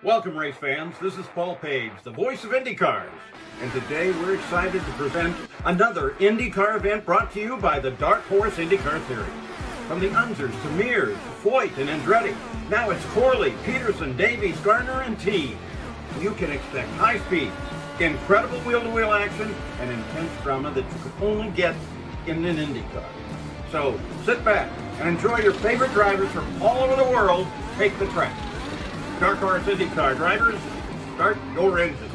Welcome, race fans. This is Paul Page, the voice of IndyCars. And today we're excited to present another IndyCar event brought to you by the Dark Horse IndyCar Series. From the Unzers to Mears, Foyt, and Andretti, now it's Corley, Peterson, Davies, Gardner, and Teague. You can expect high speeds, incredible wheel-to-wheel action, and intense drama that you could only get in an IndyCar. So sit back and enjoy your favorite drivers from all over the world take the track. Dark Horse IndyCar drivers, start your engine.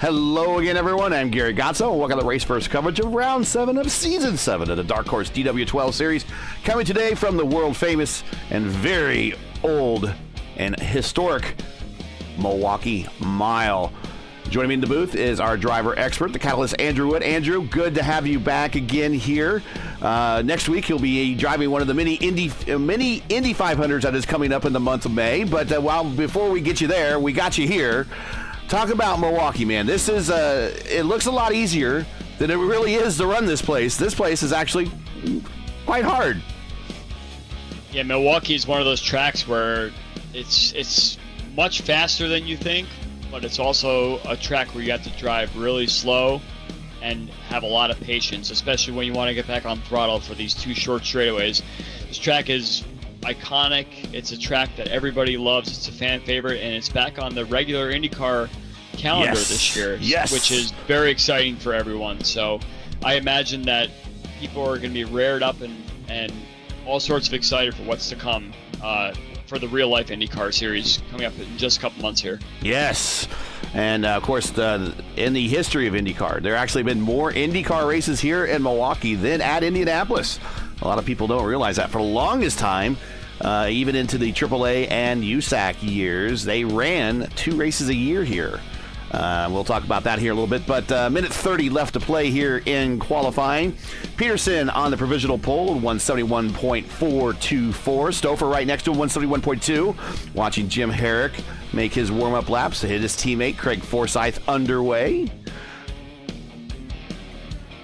Hello again, everyone. I'm Gary Gotzo, and welcome to the Race First coverage of Round 7 of Season 7 of the Dark Horse DW12 series. Coming today from the world-famous and very old and historic Milwaukee Mile. Joining me in the booth is our driver expert, the Catalyst, Andrew Wood. Andrew, good to have you back again here. Next week, he'll be driving one of the mini Indy 500s that is coming up in the month of May. But before we get you there, we got you here. Talk about Milwaukee, man. This is, it looks a lot easier than it really is to run this place. This place is actually quite hard. Yeah, Milwaukee is one of those tracks where it's much faster than you think, but it's also a track where you have to drive really slow and have a lot of patience, especially when you want to get back on throttle for these two short straightaways. This track is iconic. It's a track that everybody loves. It's a fan favorite, and it's back on the regular IndyCar calendar this year, which is very exciting for everyone. So I imagine that people are going to be reared up and all sorts of excited for what's to come for the real life IndyCar series coming up in just a couple months here. Yes. And of course, in the history of IndyCar, there actually been more IndyCar races here in Milwaukee than at Indianapolis. A lot of people don't realize that. For the longest time, even into the AAA and USAC years, they ran 2 races a year here. We'll talk about that here a little bit, but minute 30 left to play here in qualifying. Peterson on the provisional pole, 171.424. Stouffer right next to him, 171.2. Watching Jim Herrick make his warm-up laps to hit his teammate Craig Forsyth underway.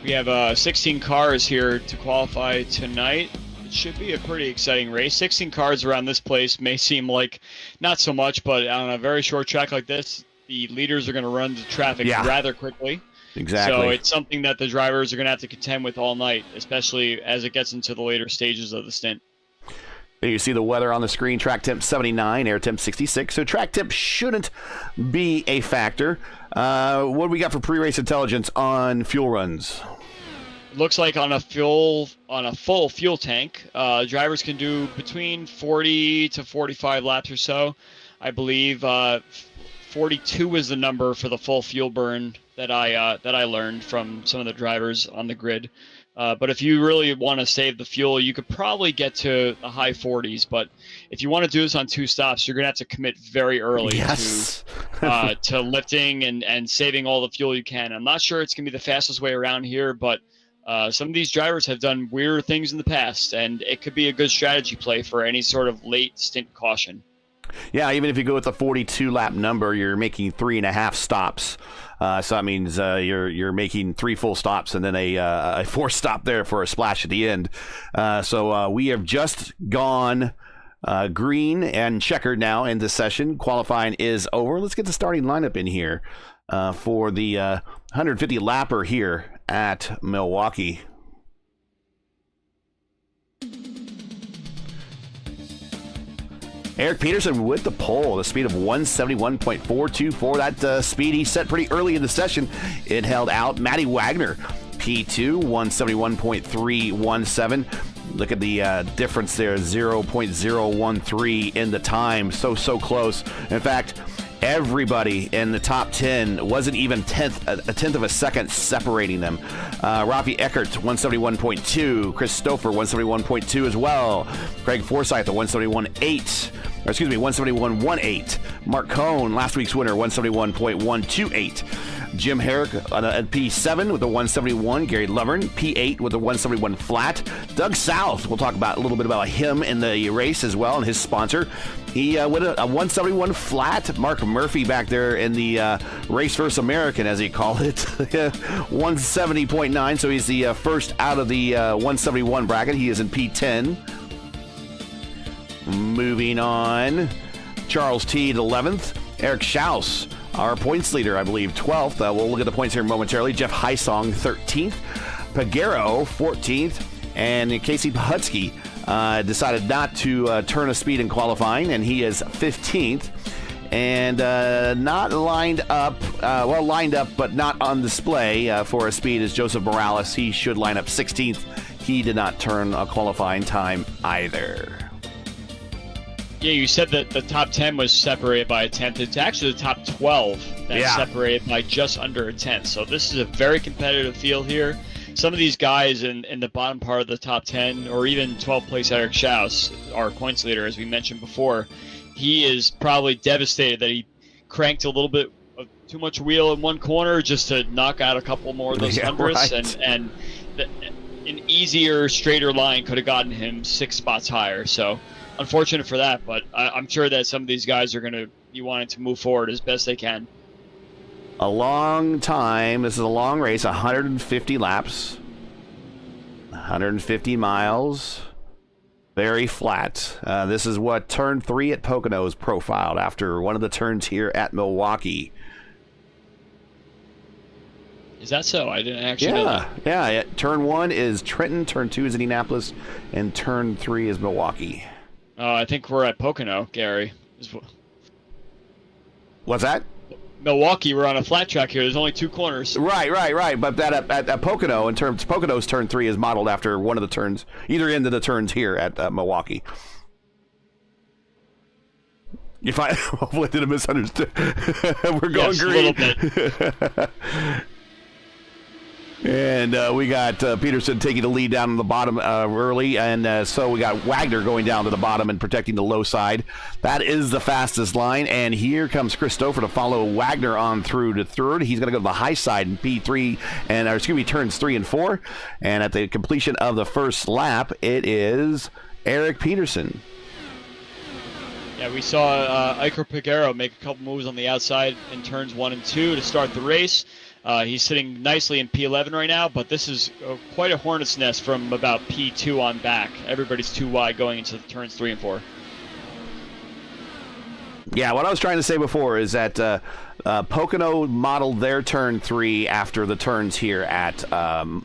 We have 16 cars here to qualify tonight. It should be a pretty exciting race. 16 cars around this place may seem like not so much, but on a very short track like this, the leaders are going to run the traffic rather quickly. Exactly. So it's something that the drivers are going to have to contend with all night, especially as it gets into the later stages of the stint. There you see the weather on the screen. Track temp 79, air temp 66. So track temp shouldn't be a factor. What do we got for pre-race intelligence on fuel runs? Looks like on a full fuel tank, drivers can do between 40 to 45 laps or so. I believe 42 is the number for the full fuel burn that I learned from some of the drivers on the grid. But if you really want to save the fuel, you could probably get to the high 40s. But if you want to do this on 2 stops, you're going to have to commit very early to lifting and saving all the fuel you can. I'm not sure it's going to be the fastest way around here, but some of these drivers have done weird things in the past, and it could be a good strategy play for any sort of late stint caution. Yeah, even if you go with the 42-lap number, you're making 3.5 stops. So that means you're making 3 full stops and then a 4th stop there for a splash at the end. So we have just gone green and checkered now in this session. Qualifying is over. Let's get the starting lineup in here for the 150-lapper here at Milwaukee. Eric Peterson with the pole, the speed of 171.424. That speed he set pretty early in the session. It held out. Matty Wagner, P2, 171.317. Look at the difference there, 0.013 in the time. So close. In fact, everybody in the top 10 wasn't even a tenth of a second separating them. Rafi Eckert, 171.2. Christopher, 171.2 as well. Craig Forsyth, 171.18. Mark Cohn, last week's winner, 171.128. Jim Herrick at P7 with a 171. Gary Lovern, P8 with a 171 flat. Doug South, we'll talk about a little bit about him in the race as well and his sponsor. He with a 171 flat. Mark Murphy back there in the Race First American, as he called it, 170.9. So he's the first out of the 171 bracket. He is in P10. Moving on, Charles Teed, 11th. Eric Schaus, our points leader, I believe, 12th. We'll look at the points here momentarily. Jeff Heisong, 13th. Pagero, 14th. And Casey Pahutsky decided not to turn a speed in qualifying, and he is 15th. And not lined up, lined up, but not on display for a speed is Joseph Morales. He should line up 16th. He did not turn a qualifying time either. Yeah, you said that the top 10 was separated by a tenth. It's actually the top 12 that's separated by just under a tenth. So this is a very competitive field here. Some of these guys in the bottom part of the top 10, or even 12th place Eric Schaus, our points leader, as we mentioned before, he is probably devastated that he cranked a little bit of too much wheel in one corner just to knock out a couple more of those hundredths. Right. And an easier, straighter line could have gotten him 6 spots higher. So unfortunate for that, but I'm sure that some of these guys are going to be wanting to move forward as best they can. A long time. This is a long race, 150 laps, 150 miles, very flat. This is what turn 3 at Pocono is profiled after one of the turns here at Milwaukee. Is that so? I didn't actually know that. Yeah. Turn 1 is Trenton, turn 2 is Indianapolis, and turn 3 is Milwaukee. I think we're at Pocono, Gary. What's that? Milwaukee, we're on a flat track here. There's only 2 corners. Right. But that at Pocono, Pocono's turn 3 is modeled after one of the turns, either end of the turns here at Milwaukee. If I hopefully didn't misunderstand, we're going green. A little bit. And we got Peterson taking the lead down on the bottom early, and so we got Wagner going down to the bottom and protecting the low side. That is the fastest line, and here comes Christopher to follow Wagner on through to third. He's going to go to the high side in P3, turns 3 and 4. And at the completion of the first lap, it is Eric Peterson. Yeah, we saw Iker Pagero make a couple moves on the outside in turns 1 and 2 to start the race. He's sitting nicely in P11 right now, but this is quite a hornet's nest from about P2 on back. Everybody's too wide going into the turns 3 and 4. Yeah, what I was trying to say before is that Pocono modeled their turn 3 after the turns here at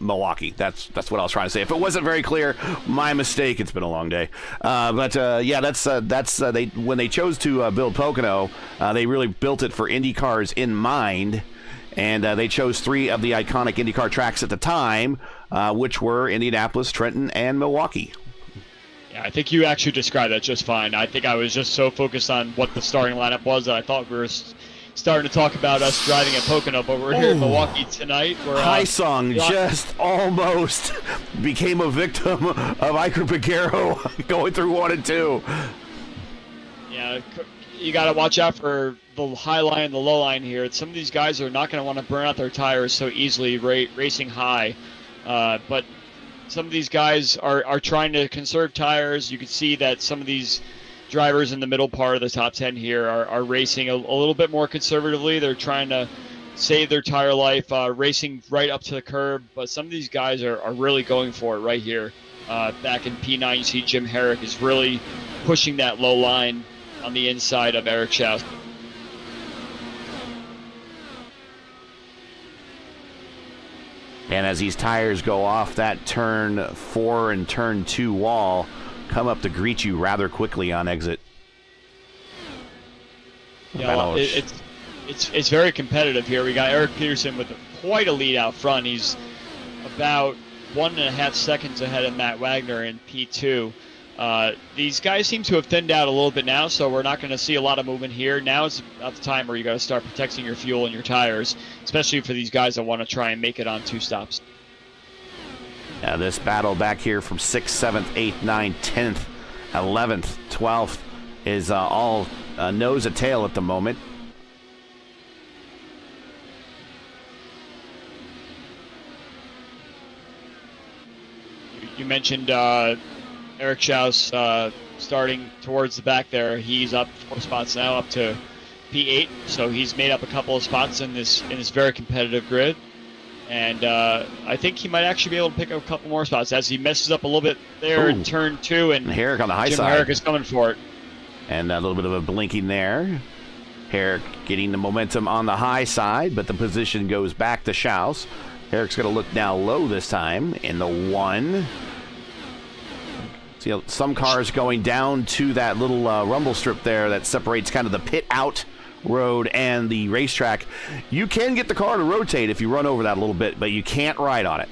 Milwaukee. That's what I was trying to say. If it wasn't very clear, my mistake. It's been a long day. But when they chose to build Pocono, they really built it for IndyCars in mind. And they chose 3 of the iconic IndyCar tracks at the time, which were Indianapolis, Trenton, and Milwaukee. Yeah, I think you actually described that just fine. I think I was just so focused on what the starting lineup was that I thought we were starting to talk about us driving at Pocono, but we're here in Milwaukee tonight. Heisong just almost became a victim of Iker Pagero going through 1 and 2. Yeah, you got to watch out for the high line and the low line here. Some of these guys are not going to want to burn out their tires so easily racing high, but some of these guys are trying to conserve tires. You can see that some of these drivers in the middle part of the top 10 here are racing a little bit more conservatively. They're trying to save their tire life, racing right up to the curb, but some of these guys are really going for it right here. Back in P9, you see Jim Herrick is really pushing that low line on the inside of Eric Schaus. And as these tires go off that turn 4 and turn 2 wall, come up to greet you rather quickly on exit. You know, it's very competitive here. We got Eric Peterson with quite a lead out front. He's about 1.5 seconds ahead of Matt Wagner in P2. These guys seem to have thinned out a little bit now, so we're not going to see a lot of movement here. Now is about the time where you got to start protecting your fuel and your tires, especially for these guys that want to try and make it on 2 stops. This battle back here from 6th, 7th, 8th, 9th, 10th, 11th, 12th is all nose to tail at the moment. You mentioned Eric Schaus starting towards the back there. He's up 4 spots now, up to P8. So he's made up a couple of spots in this very competitive grid. And I think he might actually be able to pick up a couple more spots as he messes up a little bit there in turn 2. And Herrick on the high Jim side. Herrick is coming for it. And a little bit of a blinking there. Herrick getting the momentum on the high side, but the position goes back to Schaus. Herrick's going to look now low this time in the 1. See some cars going down to that little rumble strip there that separates kind of the pit out road and the racetrack. You can get the car to rotate if you run over that a little bit, but you can't ride on it.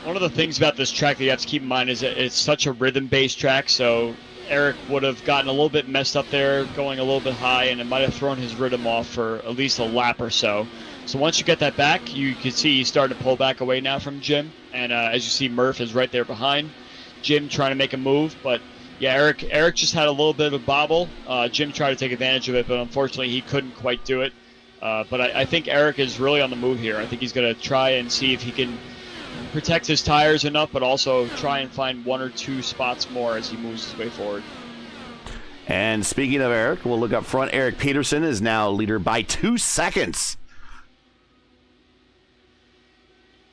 One of the things about this track that you have to keep in mind is that it's such a rhythm-based track, so Eric would have gotten a little bit messed up there, going a little bit high, and it might have thrown his rhythm off for at least a lap or so. So once you get that back, you can see he's starting to pull back away now from Jim, and as you see, Murph is right there behind Jim trying to make a move, but yeah, Eric just had a little bit of a bobble. Jim tried to take advantage of it, but unfortunately he couldn't quite do it. But I think Eric is really on the move here. I think he's going to try and see if he can protect his tires enough, but also try and find 1 or 2 spots more as he moves his way forward. And speaking of Eric, we'll look up front. Eric Peterson is now leader by 2 seconds.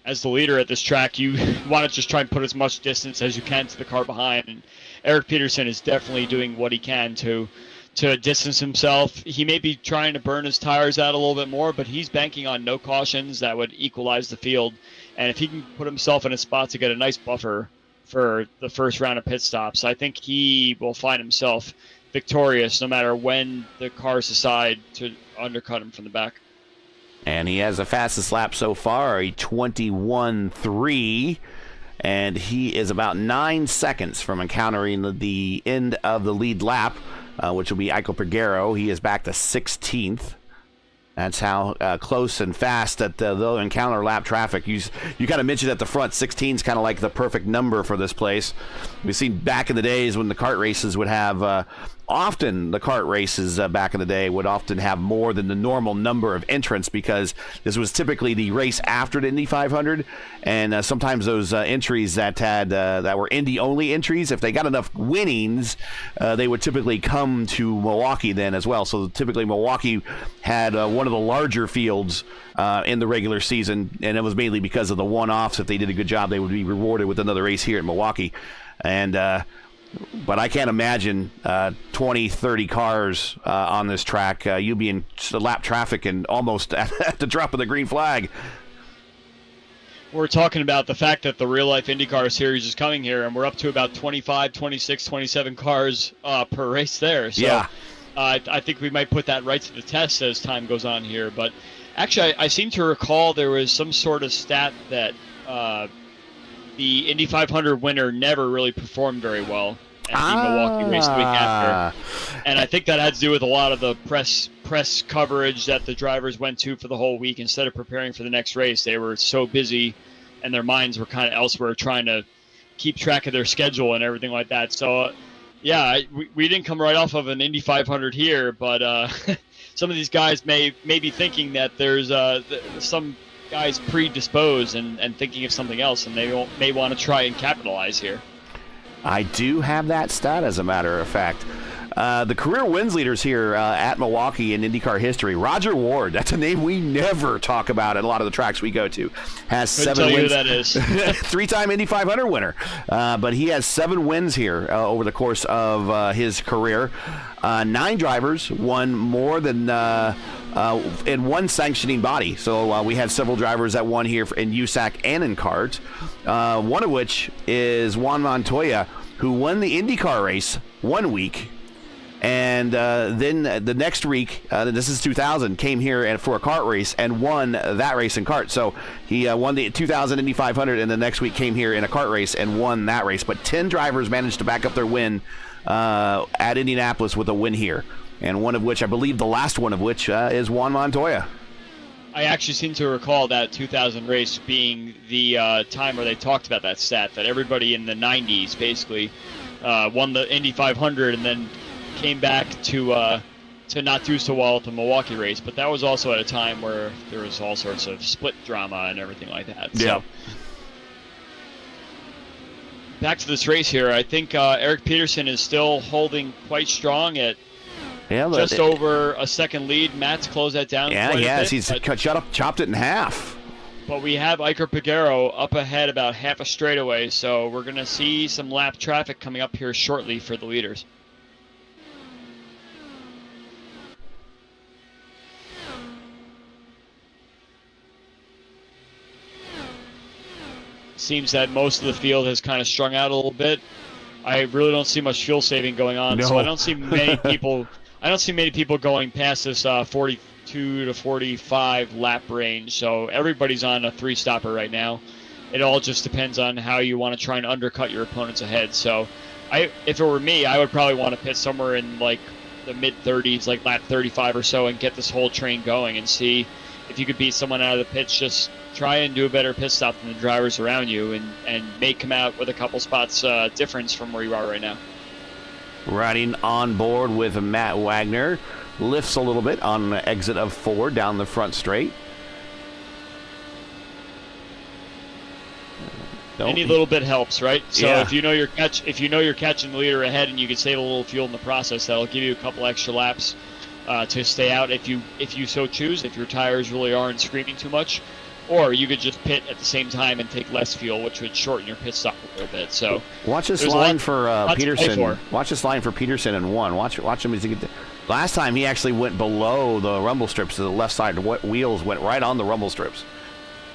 As the leader at this track, you want to just try and put as much distance as you can to the car behind. And Eric Peterson is definitely doing what he can to distance himself. He may be trying to burn his tires out a little bit more, but he's banking on no cautions that would equalize the field. And if he can put himself in a spot to get a nice buffer for the first round of pit stops, I think he will find himself victorious no matter when the cars decide to undercut him from the back. And he has the fastest lap so far, a 21.3. And he is about 9 seconds from encountering the end of the lead lap, which will be Eichel Pagero. He is back to 16th. That's how close and fast that they'll encounter lap traffic. You kind of mentioned at the front, 16 is kind of like the perfect number for this place. We've seen back in the days when the kart races would have, often the kart races back in the day would often have more than the normal number of entrants because this was typically the race after the Indy 500, and sometimes those entries that were Indy only entries, if they got enough winnings, they would typically come to Milwaukee then as well. So typically Milwaukee had one of the larger fields in the regular season, and it was mainly because of the one-offs. If they did a good job, they would be rewarded with another race here at Milwaukee. And but I can't imagine 20, 30 cars on this track. You'd be in lap traffic and almost at the drop of the green flag. We're talking about the fact that the real-life IndyCar series is coming here, and we're up to about 25, 26, 27 cars per race there. So yeah. I think we might put that right to the test as time goes on here. But actually, I seem to recall there was some sort of stat that the Indy 500 winner never really performed very well at the Milwaukee race the week after. And I think that had to do with a lot of the press coverage that the drivers went to for the whole week. Instead of preparing for the next race, they were so busy and their minds were kind of elsewhere trying to keep track of their schedule and everything like that. So, yeah, we didn't come right off of an Indy 500 here, but some of these guys may be thinking that there's some guys predisposed and thinking of something else, and they may want to try and capitalize here. I do have that stat, as a matter of fact. The career wins leaders here at Milwaukee in IndyCar history. Roger Ward, that's a name we never talk about at a lot of the tracks we go to, has 7 wins. Couldn't tell you who that is. 3-time Indy 500 winner. But he has 7 wins here over the course of his career. 9 drivers won more than in one sanctioning body. So we had several drivers that won here in USAC and in kart. One of which is Juan Montoya, who won the IndyCar race one week And then the next week, this is 2000, came here for a kart race and won that race in kart. So he won the 2000 Indy 500, and the next week came here in a kart race and won that race. But 10 drivers managed to back up their win at Indianapolis with a win here. And one of which, I believe the last one of which, is Juan Montoya. I actually seem to recall that 2000 race being the time where they talked about that stat, that everybody in the 90s basically won the Indy 500 and then came back to not do so well at the Milwaukee race. But that was also at a time where there was all sorts of split drama and everything like that. Yeah. So, back to this race here, I think Eric Peterson is still holding quite strong at just over a second lead. Matt's closed that down. Yeah, he has. He's chopped it in half. But we have Iker Piguero up ahead about half a straightaway, so we're going to see some lap traffic coming up here shortly for the leaders. Seems that most of the field has kind of strung out a little bit. I really don't see much fuel saving going on, so I don't see many people. I don't see many people going past this 42 to 45 lap range. So everybody's on a 3-stopper right now. It all just depends on how you want to try and undercut your opponents ahead. So, if it were me, I would probably want to pit somewhere in like the mid 30s, like lap 35 or so, and get this whole train going and see if you could beat someone out of the pits. Just try and do a better pit stop than the drivers around you, and may come out with a couple spots difference from where you are right now. Riding on board with Matt Wagner. Lifts a little bit on the exit of 4 down the front straight. Any little bit helps, right? So yeah. if you know you're catching the leader ahead and you can save a little fuel in the process, that'll give you a couple extra laps to stay out if you so choose, if your tires really aren't screaming too much. Or you could just pit at the same time and take less fuel, which would shorten your pit stop a little bit. So watch this line for Peterson. Watch this line for Peterson in 1. Watch him as he get. Last time he actually went below the rumble strips to the left side. Wheels went right on the rumble strips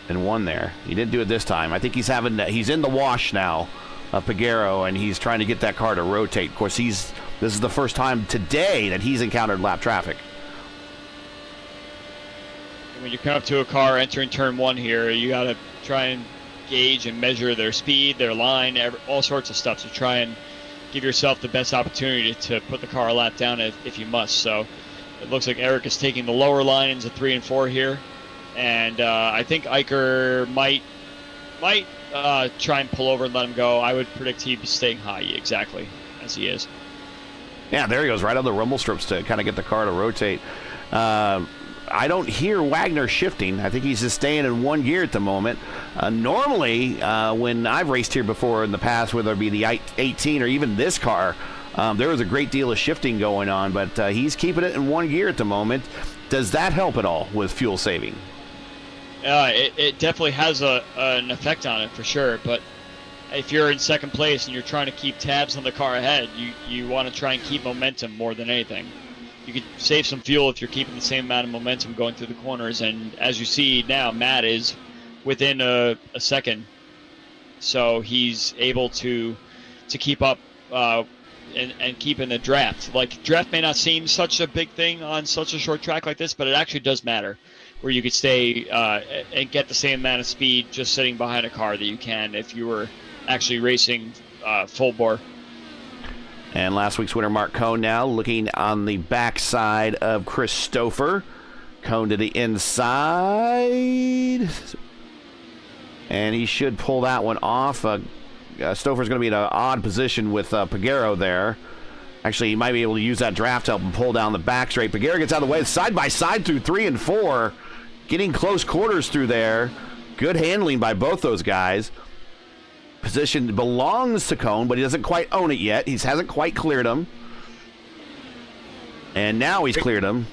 and won there. He didn't do it this time. I think he's in the wash now, Piguero, and he's trying to get that car to rotate. Of course, this is the first time today that he's encountered lap traffic. When you come up to a car entering turn 1 here, you got to try and gauge and measure their speed, their line, all sorts of stuff to try and give yourself the best opportunity to put the car a lap down if you must. So it looks like Eric is taking the lower line into 3 and 4 here, and I think Iker might try and pull over and let him go. I would predict he'd be staying high exactly as he is. Yeah, there he goes, right on the rumble strips to kind of get the car to rotate. I don't hear Wagner shifting. I think he's just staying in 1 gear at the moment. Normally, when I've raced here before in the past, whether it be the 18 or even this car, there was a great deal of shifting going on, but he's keeping it in 1 gear at the moment. Does that help at all with fuel saving? It definitely has an effect on it for sure, but if you're in second place and you're trying to keep tabs on the car ahead, you want to try and keep momentum more than anything. You could save some fuel if you're keeping the same amount of momentum going through the corners, and as you see now, Matt is within a second, so he's able to keep up and keep in the draft. Like, draft may not seem such a big thing on such a short track like this, but it actually does matter, where you could stay and get the same amount of speed just sitting behind a car that you can if you were actually racing full bore. And last week's winner, Mark Cohn, now looking on the backside of Chris Stouffer. Cohn to the inside. And he should pull that one off. Stouffer's going to be in an odd position with Piguero there. Actually, he might be able to use that draft to help him pull down the back straight. Piguero gets out of the way, side by side through 3 and 4. Getting close quarters through there. Good handling by both those guys. Position belongs to Cohn, but he doesn't quite own it yet. He hasn't quite cleared him. And now he's cleared him.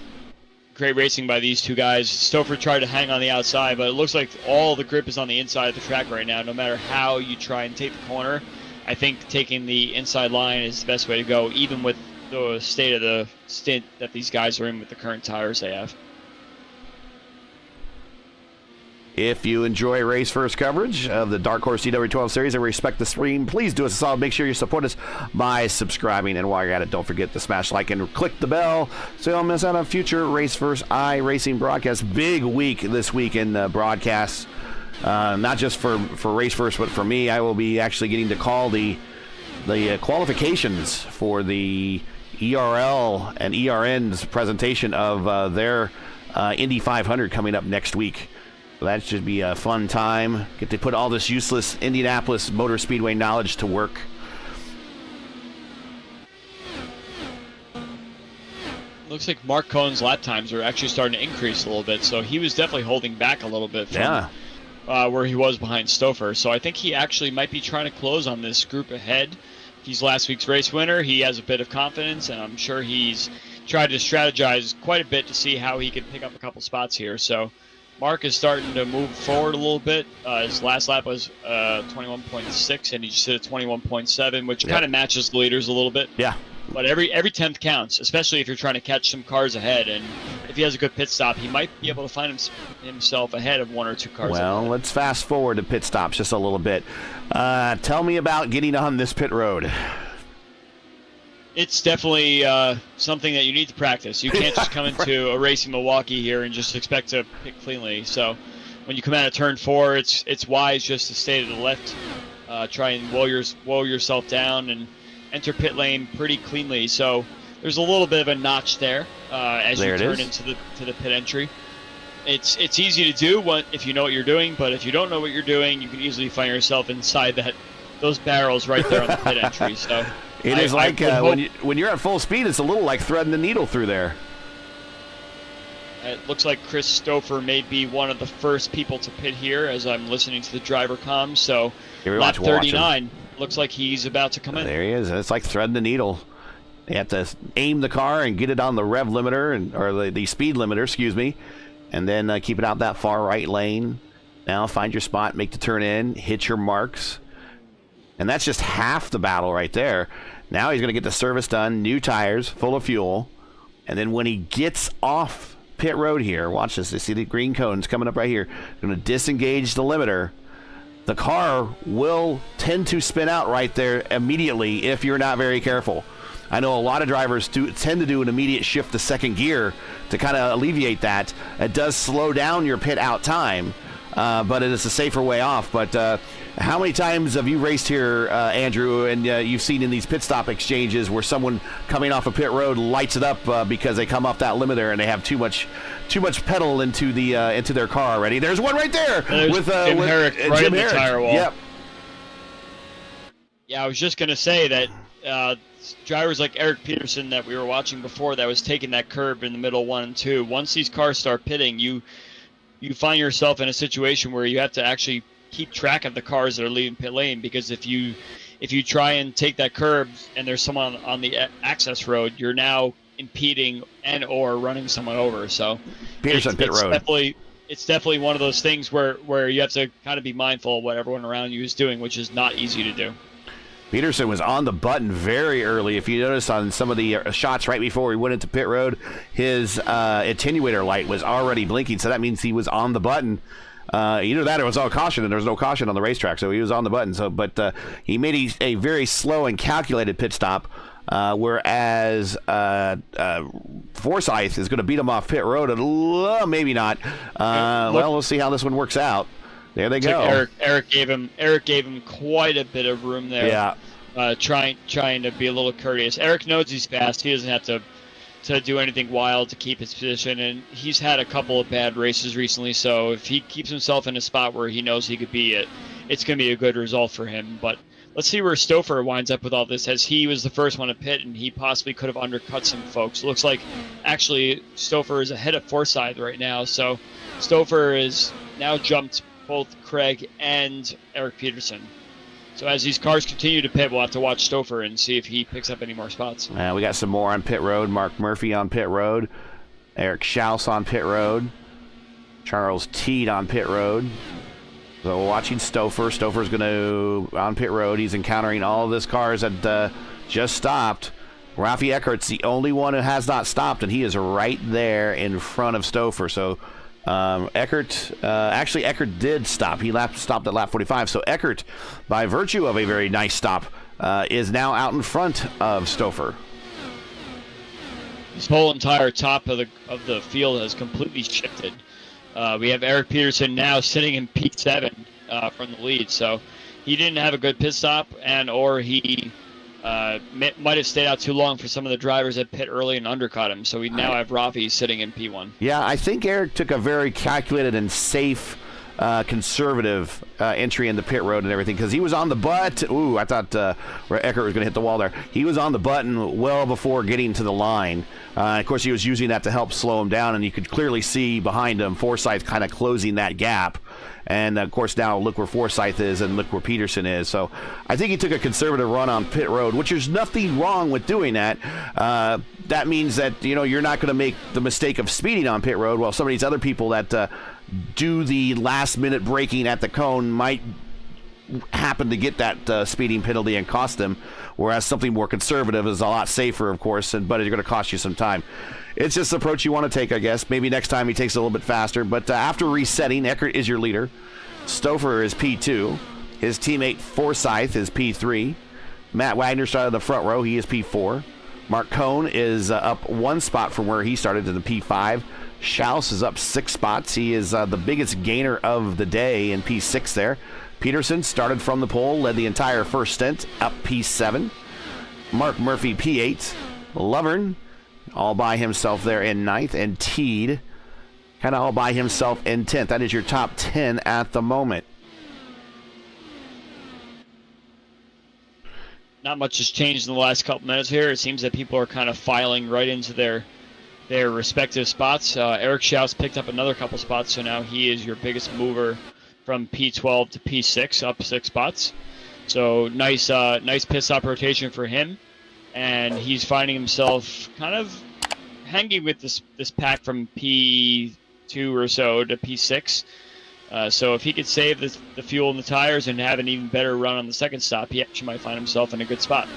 Great racing by these two guys. Stouffer tried to hang on the outside, but it looks like all the grip is on the inside of the track right now. No matter how you try and take the corner, I think taking the inside line is the best way to go, even with the state of the stint that these guys are in with the current tires they have. If you enjoy Race First coverage of the Dark Horse DW12 series and respect the stream, please do us a solid. Make sure you support us by subscribing. And while you're at it, don't forget to smash like and click the bell so you don't miss out on future Race First iRacing broadcasts. Big week this week in broadcasts. Not just for Race First, but for me. I will be actually getting to call the qualifications for the ERL and ERN's presentation of their Indy 500 coming up next week. So that should be a fun time. Get to put all this useless Indianapolis Motor Speedway knowledge to work. Looks like Mark Cohen's lap times are actually starting to increase a little bit, so he was definitely holding back a little bit from where he was behind Stouffer. So I think he actually might be trying to close on this group ahead. He's last week's race winner. He has a bit of confidence, and I'm sure he's tried to strategize quite a bit to see how he can pick up a couple spots here. So Mark is starting to move forward a little bit. His last lap was 21.6, and he just hit a 21.7, which kind of matches the leaders a little bit. Yeah. But every 10th counts, especially if you're trying to catch some cars ahead. And if he has a good pit stop, he might be able to find himself ahead of one or two cars. Well, ahead. Let's fast forward to pit stops just a little bit. Tell me about getting on this pit road. It's definitely something that you need to practice. You can't just come into a race in Milwaukee here and just expect to pit cleanly. So when you come out of turn 4, it's wise just to stay to the left, try and roll yourself down and enter pit lane pretty cleanly. So there's a little bit of a notch there as you turn into the pit entry. It's easy to do if you know what you're doing, but if you don't know what you're doing, you can easily find yourself inside those barrels right there on the pit entry. So it is like when you're at full speed, it's a little like threading the needle through there. It looks like Chris Stouffer may be one of the first people to pit here as I'm listening to the driver comms. So lap 39 looks like he's about to come in. There he is. It's like threading the needle. You have to aim the car and get it on the rev limiter or the speed limiter, excuse me, and then keep it out that far right lane. Now find your spot, make the turn in, hit your marks. And that's just half the battle right there. Now he's going to get the service done, new tires, full of fuel. And then when he gets off pit road here, watch this. You see the green cones coming up right here. Going to disengage the limiter. The car will tend to spin out right there immediately if you're not very careful. I know a lot of drivers tend to do an immediate shift to second gear to kind of alleviate that. It does slow down your pit out time, but it is a safer way off. But how many times have you raced here, Andrew, and you've seen in these pit stop exchanges where someone coming off a pit road lights it up because they come off that limiter and they have too much pedal into their car already? There's one right there with Jim Herrick right in the tire wall. Yep. Yeah, I was just gonna say that drivers like Eric Peterson that we were watching before that was taking that curb in the middle 1 and 2. Once these cars start pitting, you find yourself in a situation where you have to actually keep track of the cars that are leaving pit lane, because if you try and take that curb and there's someone on the access road, you're now impeding and or running someone over. So Peterson pit road. It's definitely one of those things where you have to kind of be mindful of what everyone around you is doing, which is not easy to do. Peterson was on the button very early. If you notice on some of the shots right before he went into pit road, his attenuator light was already blinking, so that means he was on the button. Either that or it was all caution, and there was no caution on the racetrack, so he was on the button. But he made a very slow and calculated pit stop, whereas Forsyth is going to beat him off pit road. Maybe not. We'll see how this one works out. There they go. Like Eric gave him quite a bit of room there. Yeah. Trying to be a little courteous. Eric knows he's fast. He doesn't have to do anything wild to keep his position, and he's had a couple of bad races recently. So if he keeps himself in a spot where he knows he could be it's going to be a good result for him. But let's see where Stouffer winds up with all this, as he was the first one to pit, and he possibly could have undercut some folks. It looks like actually Stouffer is ahead of Forsyth right now. So Stouffer is now jumped both Craig and Eric Peterson. So as these cars continue to pit, we'll have to watch Stouffer and see if he picks up any more spots. We got some more on pit road. Mark Murphy on pit road. Eric Schaus on pit road. Charles Teed on pit road. So we're watching Stouffer. Stouffer's going to on pit road. He's encountering all of these cars that just stopped. Rafi Eckart's the only one who has not stopped, and he is right there in front of Stouffer. So Eckert did stop. He stopped at lap 45. So Eckert, by virtue of a very nice stop, is now out in front of Stouffer. This whole entire top of the field has completely shifted. We have Eric Peterson now sitting in P7 from the lead, so he didn't have a good pit stop, or he might have stayed out too long for some of the drivers that pit early and undercut him. So we now have Rafi sitting in P1. Yeah, I think Eric took a very calculated and safe, conservative entry in the pit road and everything, because he was on the butt. Ooh, I thought Eckert was going to hit the wall there. He was on the button well before getting to the line. Of course, he was using that to help slow him down, and you could clearly see behind him Forsyth kind of closing that gap. And, of course, now look where Forsyth is and look where Peterson is. So I think he took a conservative run on pit road, which there's nothing wrong with doing that. That means that, you're not going to make the mistake of speeding on pit road, while some of these other people that do the last-minute braking at the cone might happen to get that speeding penalty and cost them, whereas something more conservative is a lot safer, of course, but it's going to cost you some time. It's just the approach you want to take, I guess. Maybe next time he takes it a little bit faster. But after resetting, Eckert is your leader. Stouffer is P2. His teammate Forsyth is P3. Matt Wagner started in the front row. He is P4. Mark Cohn is up one spot from where he started to the P5. Schaus is up 6 spots. He is the biggest gainer of the day in P6 there. Peterson started from the pole, led the entire first stint, up P7. Mark Murphy, P8. Lovern, all by himself there in 9th. And Teed, kind of all by himself in 10th. That is your top 10 at the moment. Not much has changed in the last couple minutes here. It seems that people are kind of filing right into their respective spots. Eric Schaus picked up another couple spots, so now he is your biggest mover from P12 to P6, up 6 spots. So nice pit stop rotation for him, and he's finding himself kind of hanging with this pack from P2 or so to P6. So if he could save the fuel in the tires and have an even better run on the second stop, he actually might find himself in a good spot.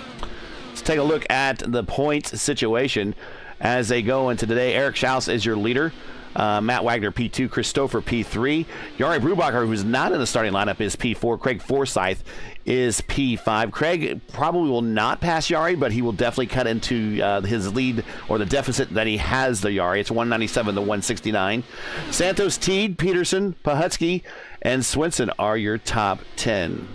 Let's take a look at the points situation as they go into today. Eric Schaus is your leader. Matt Wagner, P2. Christopher, P3. Jari Brubacher, who's not in the starting lineup, is P4. Craig Forsyth is P5. Craig probably will not pass Jari, but he will definitely cut into his lead or the deficit that he has the Jari. It's 197 to 169. Santos, Teed, Peterson, Pahutsky, and Swinson are your top 10.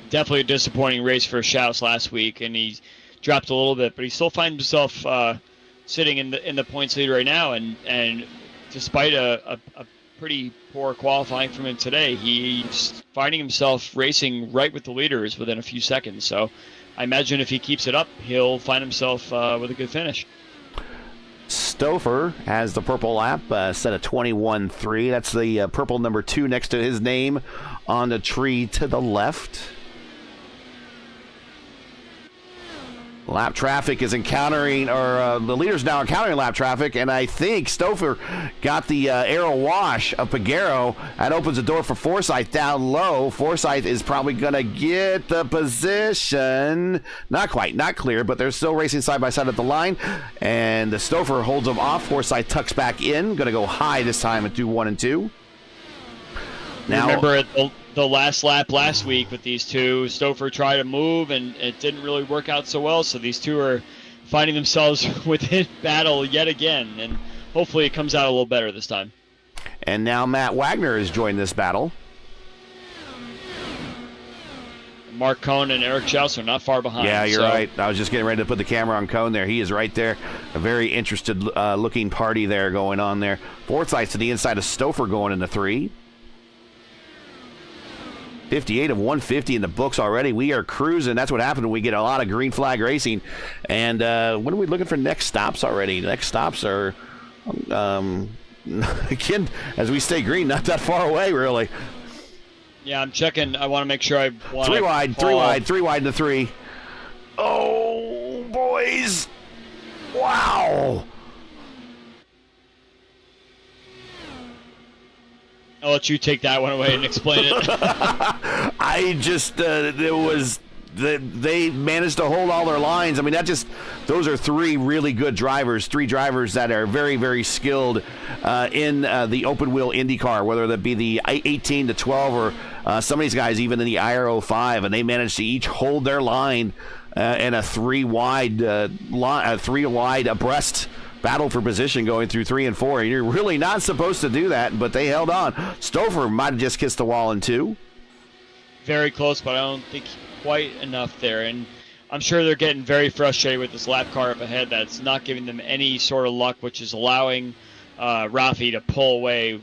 Definitely a disappointing race for Schaus last week, and he dropped a little bit, but he still finds himself sitting in the points lead right now, and despite a pretty poor qualifying from him today, he's finding himself racing right with the leaders within a few seconds. So I imagine if he keeps it up, he'll find himself with a good finish. Stouffer has the purple lap set at 21.3. That's the purple number 2 next to his name on the tree to the left. Lap traffic is encountering, or the leader's now encountering lap traffic, and I think Stouffer got the aero wash of Pagero. That opens the door for Forsyth down low. Forsyth is probably going to get the position. Not quite, not clear, but they're still racing side by side at the line, and the Stouffer holds them off. Forsyth tucks back in, going to go high this time and do 1 and 2. Now, remember at the last lap last week with these two, Stouffer tried to move and it didn't really work out so well, so these two are finding themselves within battle yet again, and hopefully it comes out a little better this time. And now Matt Wagner has joined this battle. Mark Cohn and Eric Schaus are not far behind. Yeah, you're right. I was just getting ready to put the camera on Cohn there. He is right there. A very interested looking party there going on there. Forsyth to the inside of Stouffer going into 3. 58 of 150 in the books already. We are cruising. That's what happened when we get a lot of green flag racing. And when are we looking for next stops already? Next stops are, again, as we stay green, not that far away, really. Yeah, I'm checking. I want to make sure I want 3 wide, 3 wide, 3 wide to 3. Oh, boys. Wow. I'll let you take that one away and explain it. I just, there was they managed to hold all their lines. I mean, those are three really good drivers, three drivers that are very, very skilled in the open wheel IndyCar, whether that be the 18 to 12 or some of these guys even in the IR05, and they managed to each hold their line in a three wide abreast battle for position going through 3 and 4. And you're really not supposed to do that, but they held on. Stouffer might have just kissed the wall in 2. Very close, but I don't think quite enough there. And I'm sure they're getting very frustrated with this lap car up ahead that's not giving them any sort of luck, which is allowing Rafi to pull away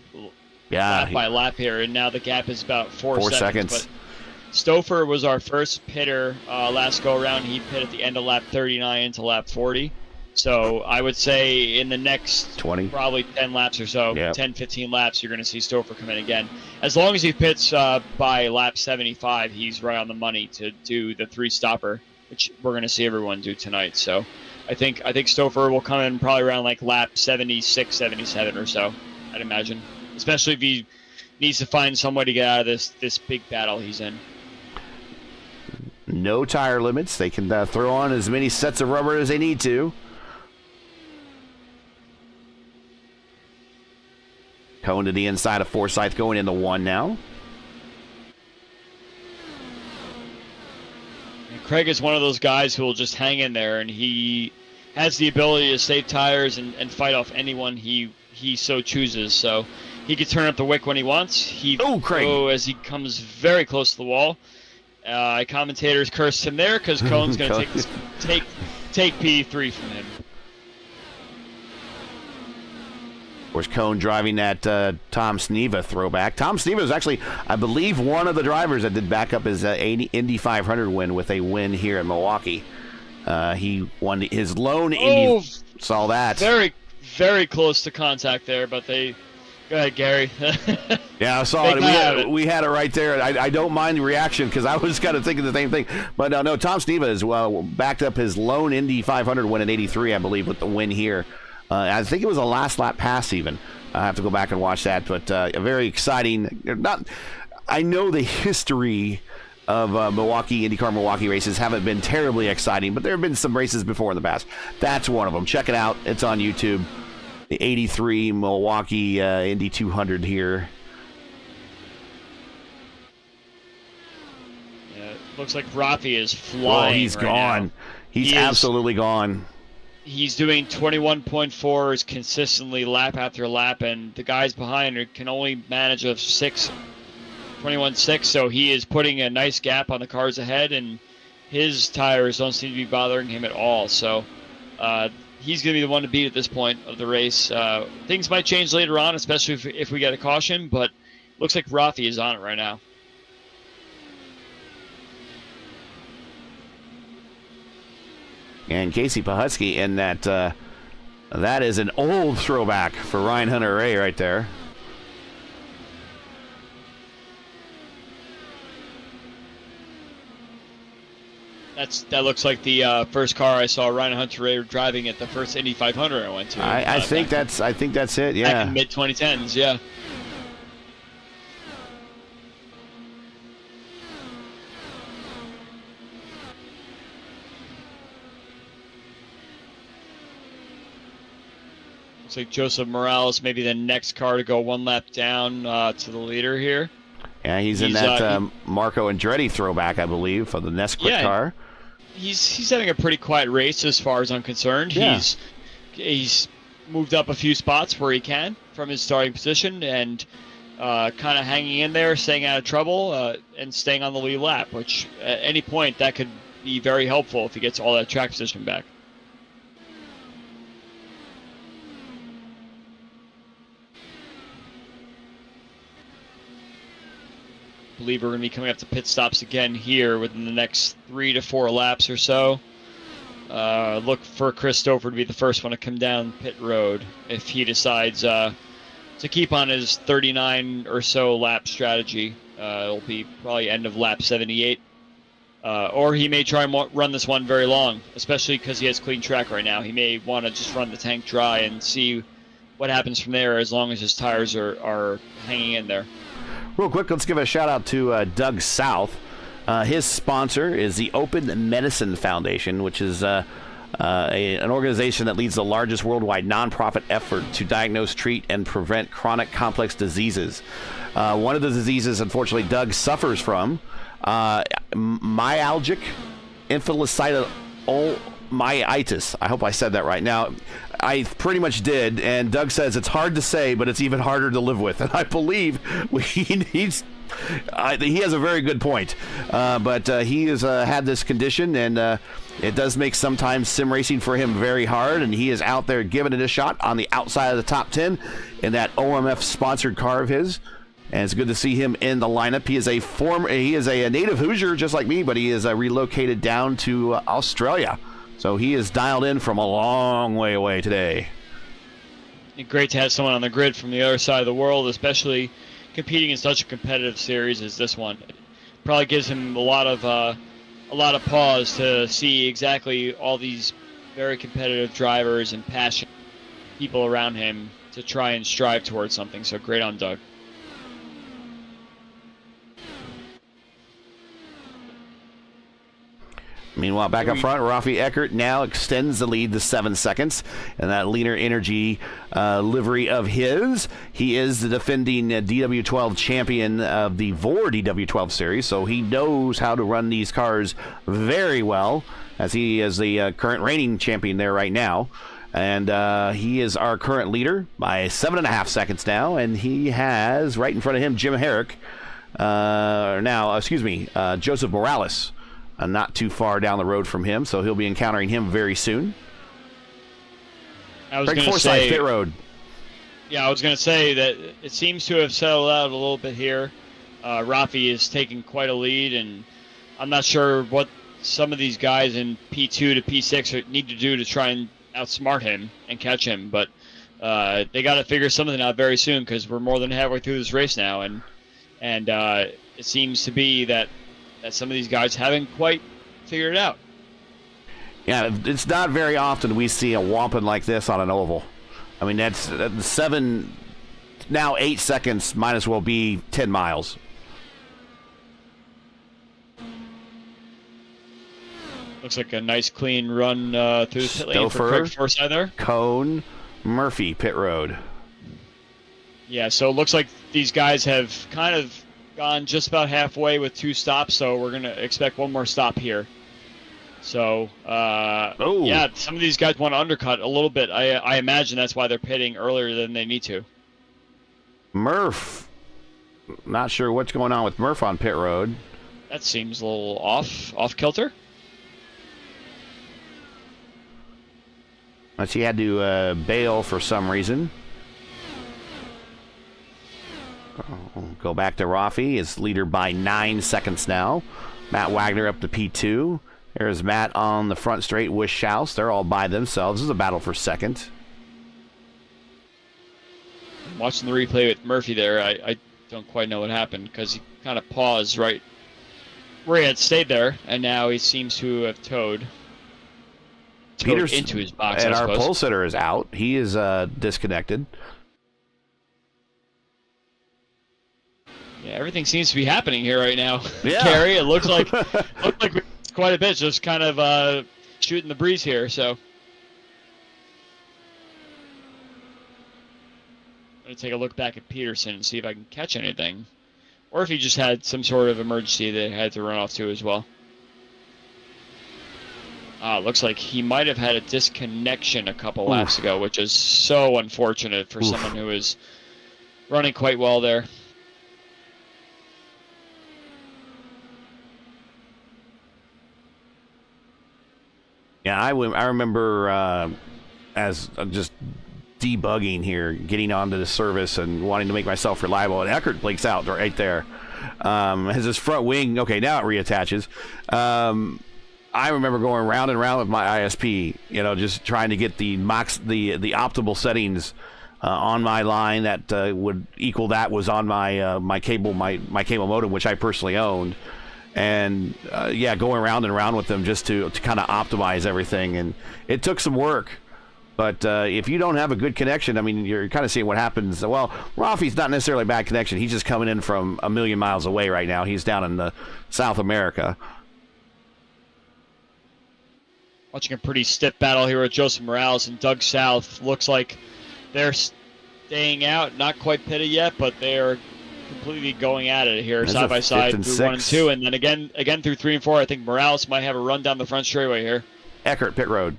lap by lap here. And now the gap is about 4 seconds. But Stouffer was our first pitter last go-around. He pit at the end of lap 39 into lap 40. So I would say in the next 20, probably 10 laps or so, 10, 15 laps, you're going to see Stouffer come in again. As long as he pits by lap 75, he's right on the money to do the 3-stopper, which we're going to see everyone do tonight. So I think Stouffer will come in probably around like lap 76, 77 or so, I'd imagine, especially if he needs to find some way to get out of this big battle he's in. No tire limits. They can throw on as many sets of rubber as they need to. Cone to the inside of Forsyth, going into 1 now. And Craig is one of those guys who will just hang in there, and he has the ability to save tires and fight off anyone he so chooses. So he can turn up the wick when he wants. Craig! As he comes very close to the wall. Commentators cursed him there because Cone's going to take P3 from him. Of course, Cone driving that Tom Sneva throwback. Tom Sneva is actually, I believe, one of the drivers that did back up his Indy 500 win with a win here in Milwaukee. He won his lone Indy. Saw that. Very, very close to contact there, but they... Go ahead, Gary. Yeah, I saw it. We had it right there. I don't mind the reaction because I was kind of thinking the same thing. But no, Tom Sneva as well backed up his lone Indy 500 win in '83, I believe, with the win here. I think it was a last lap pass even. I have to go back and watch that. But a very exciting. I know the history of IndyCar Milwaukee races haven't been terribly exciting, but there have been some races before in the past. That's one of them. Check it out. It's on YouTube. The 83 Milwaukee Indy 200 here. Yeah, it looks like Rafi is flying. Oh, he's right gone. Now. He's absolutely gone. He's doing 21.4s consistently lap after lap, and the guys behind can only manage a 21.6, so he is putting a nice gap on the cars ahead, and his tires don't seem to be bothering him at all. So he's going to be the one to beat at this point of the race. Things might change later on, especially if we get a caution, but looks like Rafi is on it right now. And Casey Pahutski in that is an old throwback for Ryan Hunter-Ray right there. That looks like the first car I saw Ryan Hunter-Ray driving at the first Indy 500 I went to. I think that's it. Yeah. Back in mid 2010s. Yeah. Looks like Joseph Morales, maybe the next car to go one lap down to the leader here. Yeah, he's in that Marco Andretti throwback, I believe, for the Nesquik car. He's having a pretty quiet race as far as I'm concerned. Yeah. He's moved up a few spots where he can from his starting position and kind of hanging in there, staying out of trouble, and staying on the lead lap, which at any point that could be very helpful if he gets all that track position back. I believe we're going to be coming up to pit stops again here within the next 3 to 4 laps or so. Look for Chris Stouffer to be the first one to come down pit road if he decides to keep on his 39 or so lap strategy. It'll be probably end of lap 78. Or he may try and run this one very long, especially because he has clean track right now. He may want to just run the tank dry and see what happens from there as long as his tires are hanging in there. Real quick, let's give a shout out to Doug South. His sponsor is the Open Medicine Foundation, which is an organization that leads the largest worldwide nonprofit effort to diagnose, treat, and prevent chronic complex diseases. One of the diseases, unfortunately, Doug suffers from, myalgic encephalomyelitis. I hope I said that right. Now, I pretty much did, and Doug says it's hard to say, but it's even harder to live with. And I believe he has a very good point. But he has had this condition, and it does make sometimes sim racing for him very hard, and he is out there giving it a shot on the outside of the top 10 in that OMF-sponsored car of his. And it's good to see him in the lineup. He is a native Hoosier just like me, but he is relocated down to Australia. So he is dialed in from a long way away today. Great to have someone on the grid from the other side of the world, especially competing in such a competitive series as this one. It probably gives him a lot of pause to see exactly all these very competitive drivers and passionate people around him to try and strive towards something. So great on Doug. Meanwhile, back up front, Rafi Eckert now extends the lead to 7 seconds. And that Leaner Energy livery of his. He is the defending DW12 champion of the VOR DW12 series, so he knows how to run these cars very well, as he is the current reigning champion there right now. And he is our current leader by 7.5 seconds now, and he has right in front of him Jim Herrick. Joseph Morales. Not too far down the road from him, so he'll be encountering him very soon. I was going to say pit road. Yeah, I was going to say that it seems to have settled out a little bit here. Rafi is taking quite a lead, and I'm not sure what some of these guys in P2 to P6 need to do to try and outsmart him and catch him, but they got to figure something out very soon because we're more than halfway through this race now, and it seems to be that some of these guys haven't quite figured it out. Yeah, it's not very often we see a wampum like this on an oval. I mean, that's 8 seconds might as well be 10 miles. Looks like a nice clean run through the pit lane for Craig Forsyth there. Cone, Murphy, pit road. Yeah, so it looks like these guys have kind of gone just about halfway with 2 stops, so we're going to expect one more stop here. So, yeah, some of these guys want to undercut a little bit. I imagine that's why they're pitting earlier than they need to. Murph. Not sure what's going on with Murph on pit road. That seems a little off kilter. Unless he had to bail for some reason. Go back to Rafi, is leader by 9 seconds now. Matt Wagner up to P2. There's Matt on the front straight with Schaus. They're all by themselves. This is a battle for second. Watching the replay with Murphy there, I don't quite know what happened because he kind of paused right where he had stayed there, and now he seems to have towed Peter's into his box. And our pole sitter is out. He is disconnected. Yeah, everything seems to be happening here right now. Yeah. Gary, it looks like quite a bit, just kind of shooting the breeze here. So I'm going to take a look back at Peterson and see if I can catch anything, or if he just had some sort of emergency that he had to run off to as well. Looks like he might have had a disconnection a couple laps ago, which is so unfortunate for someone who is running quite well there. Yeah, I remember as just debugging here, getting onto the service and wanting to make myself reliable, and Eckert blinks out right there. Has his front wing, okay, now it reattaches. I remember going round and round with my ISP, just trying to get the optimal settings on my line that would equal that was on my cable modem, which I personally owned. And going round and round with them just to kind of optimize everything, and it took some work, But if you don't have a good connection, I mean, you're kind of seeing what happens. Well, Rafi's not necessarily a bad connection. He's just coming in from a million miles away right now. He's down in South America. Watching a pretty stiff battle here with Joseph Morales and Doug South. Looks like they're staying out, not quite pitted yet, but they're completely going at it here, side by side through 1 and 2, and then again through 3 and 4. I think Morales might have a run down the front straightaway here. Eckert, pit road.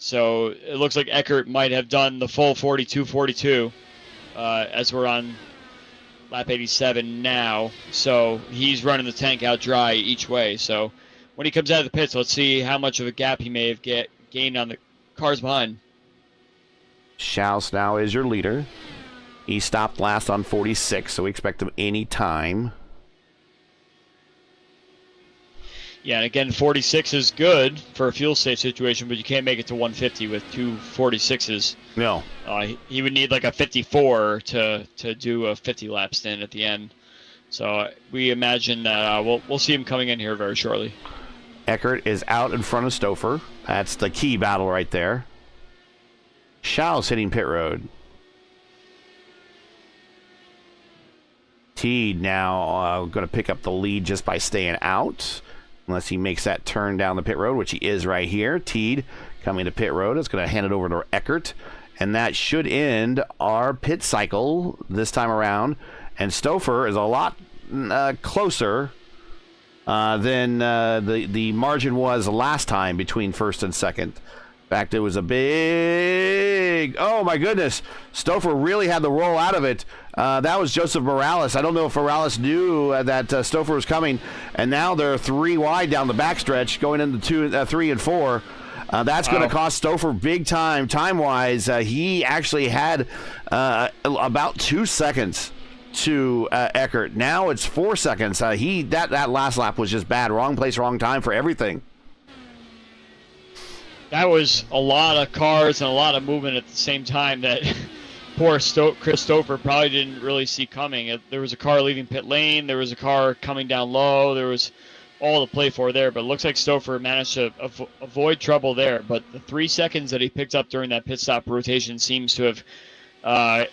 So it looks like Eckert might have done the full 42-42 as we're on lap 87 now. So he's running the tank out dry each way. So when he comes out of the pits, let's see how much of a gap he may have gained on the cars behind. Schaus now is your leader. He stopped last on 46, so we expect him any time. Yeah, and again, 46 is good for a fuel safe situation, but you can't make it to 150 with 2 46s. No. He would need like a 54 to do a 50-lap stint at the end. So we imagine that we'll see him coming in here very shortly. Eckert is out in front of Stouffer. That's the key battle right there. Schaus hitting pit road. Teed now going to pick up the lead just by staying out. Unless he makes that turn down the pit road, which he is right here. Teed coming to pit road. It's going to hand it over to Eckert. And that should end our pit cycle this time around. And Stouffer is a lot closer than the margin was last time between first and second. In fact, it was a big... Oh, my goodness. Stouffer really had the roll out of it. That was Joseph Morales. I don't know if Morales knew that Stouffer was coming. And now they're 3 wide down the backstretch going into 3 and 4. That's going to cost Stouffer big time. Time-wise, he actually had about 2 seconds to Eckert. Now it's 4 seconds. That last lap was just bad. Wrong place, wrong time for everything. That was a lot of cars and a lot of movement at the same time that poor Chris Stouffer probably didn't really see coming. There was a car leaving pit lane. There was a car coming down low. There was all to play for there. But it looks like Stouffer managed to avoid trouble there. But the 3 seconds that he picked up during that pit stop rotation seems to have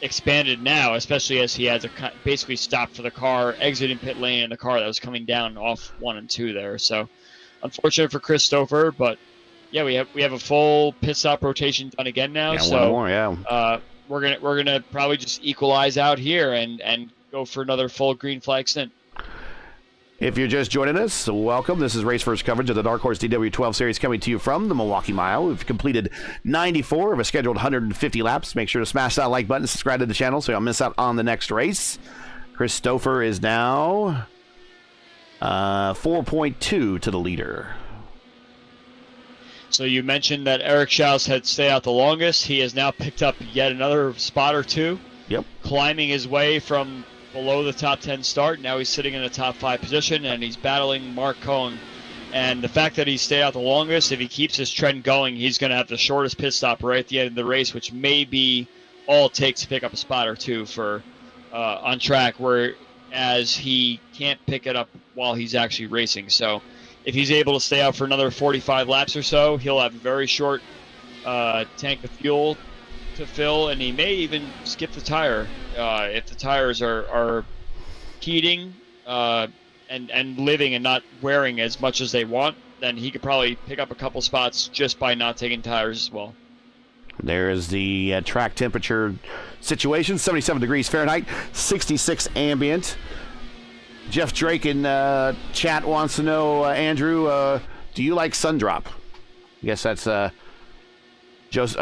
expanded now, especially as he had to basically stop for the car exiting pit lane and the car that was coming down off 1 and 2 there. So unfortunate for Chris Stouffer, but yeah, we have a full pit stop rotation done again now. Yeah, so one more, yeah. We're gonna probably just equalize out here and go for another full green flag stint. If you're just joining us, welcome. This is Race First coverage of the Dark Horse DW12 series coming to you from the Milwaukee Mile. We've completed 94 of a scheduled 150 laps. Make sure to smash that like button, subscribe to the channel so you don't miss out on the next race. Chris Stouffer is now 4.2 to the leader. So you mentioned that Eric Schaus had stayed out the longest. He has now picked up yet another spot or two. Yep. Climbing his way from below the top 10 start. Now he's sitting in the top 5 position, and he's battling Mark Cohen. And the fact that he stayed out the longest, if he keeps his trend going, he's going to have the shortest pit stop right at the end of the race, which may be all it takes to pick up a spot or two for on track, whereas he can't pick it up while he's actually racing. So if he's able to stay out for another 45 laps or so, he'll have a very short tank of fuel to fill, and he may even skip the tire if the tires are heating and living and not wearing as much as they want. Then he could probably pick up a couple spots just by not taking tires as well. There is the track temperature situation, 77 degrees Fahrenheit, 66 ambient. Jeff Drake in chat wants to know, Andrew, do you like Sundrop? I guess that's who's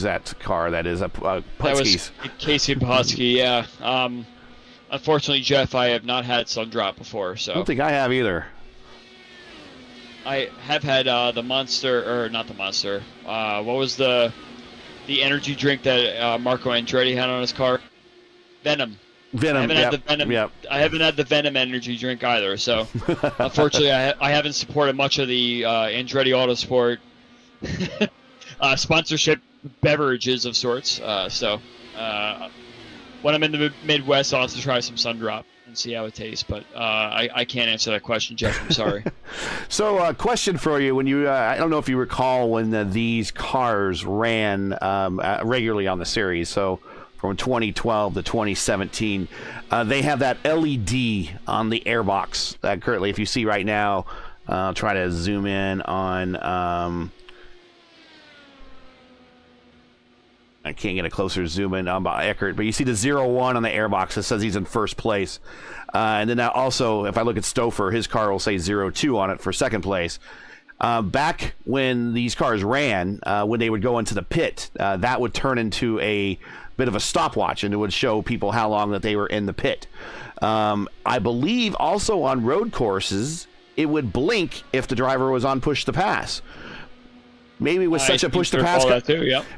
that car? That is Putski's. That was Casey Putski, yeah. Unfortunately, Jeff, I have not had Sundrop before, so. I don't think I have either. I have had the Monster, or not the Monster. What was the energy drink that Marco Andretti had on his car? Venom. I haven't had the Venom. Yep. I haven't had the Venom energy drink either. So, unfortunately, I haven't supported much of the Andretti Autosport sponsorship beverages of sorts. So, when I'm in the Midwest, I'll have to try some Sundrop and see how it tastes. But I can't answer that question, Jeff. I'm sorry. So, a question for you: when you, I don't know if you recall when these cars ran regularly on the series. So, from 2012 to 2017, they have that LED on the airbox. Currently, if you see right now, I'll try to zoom in on. I can't get a closer zoom in on Eckert, but you see the 0-1 on the airbox that says he's in first place. And then now also, if I look at Stouffer, his car will say 0-2 on it for second place. Back when these cars ran, when they would go into the pit, that would turn into a bit of a stopwatch, and it would show people how long that they were in the pit. I believe also on road courses, it would blink if the driver was on push to pass. Maybe with such a push to pass,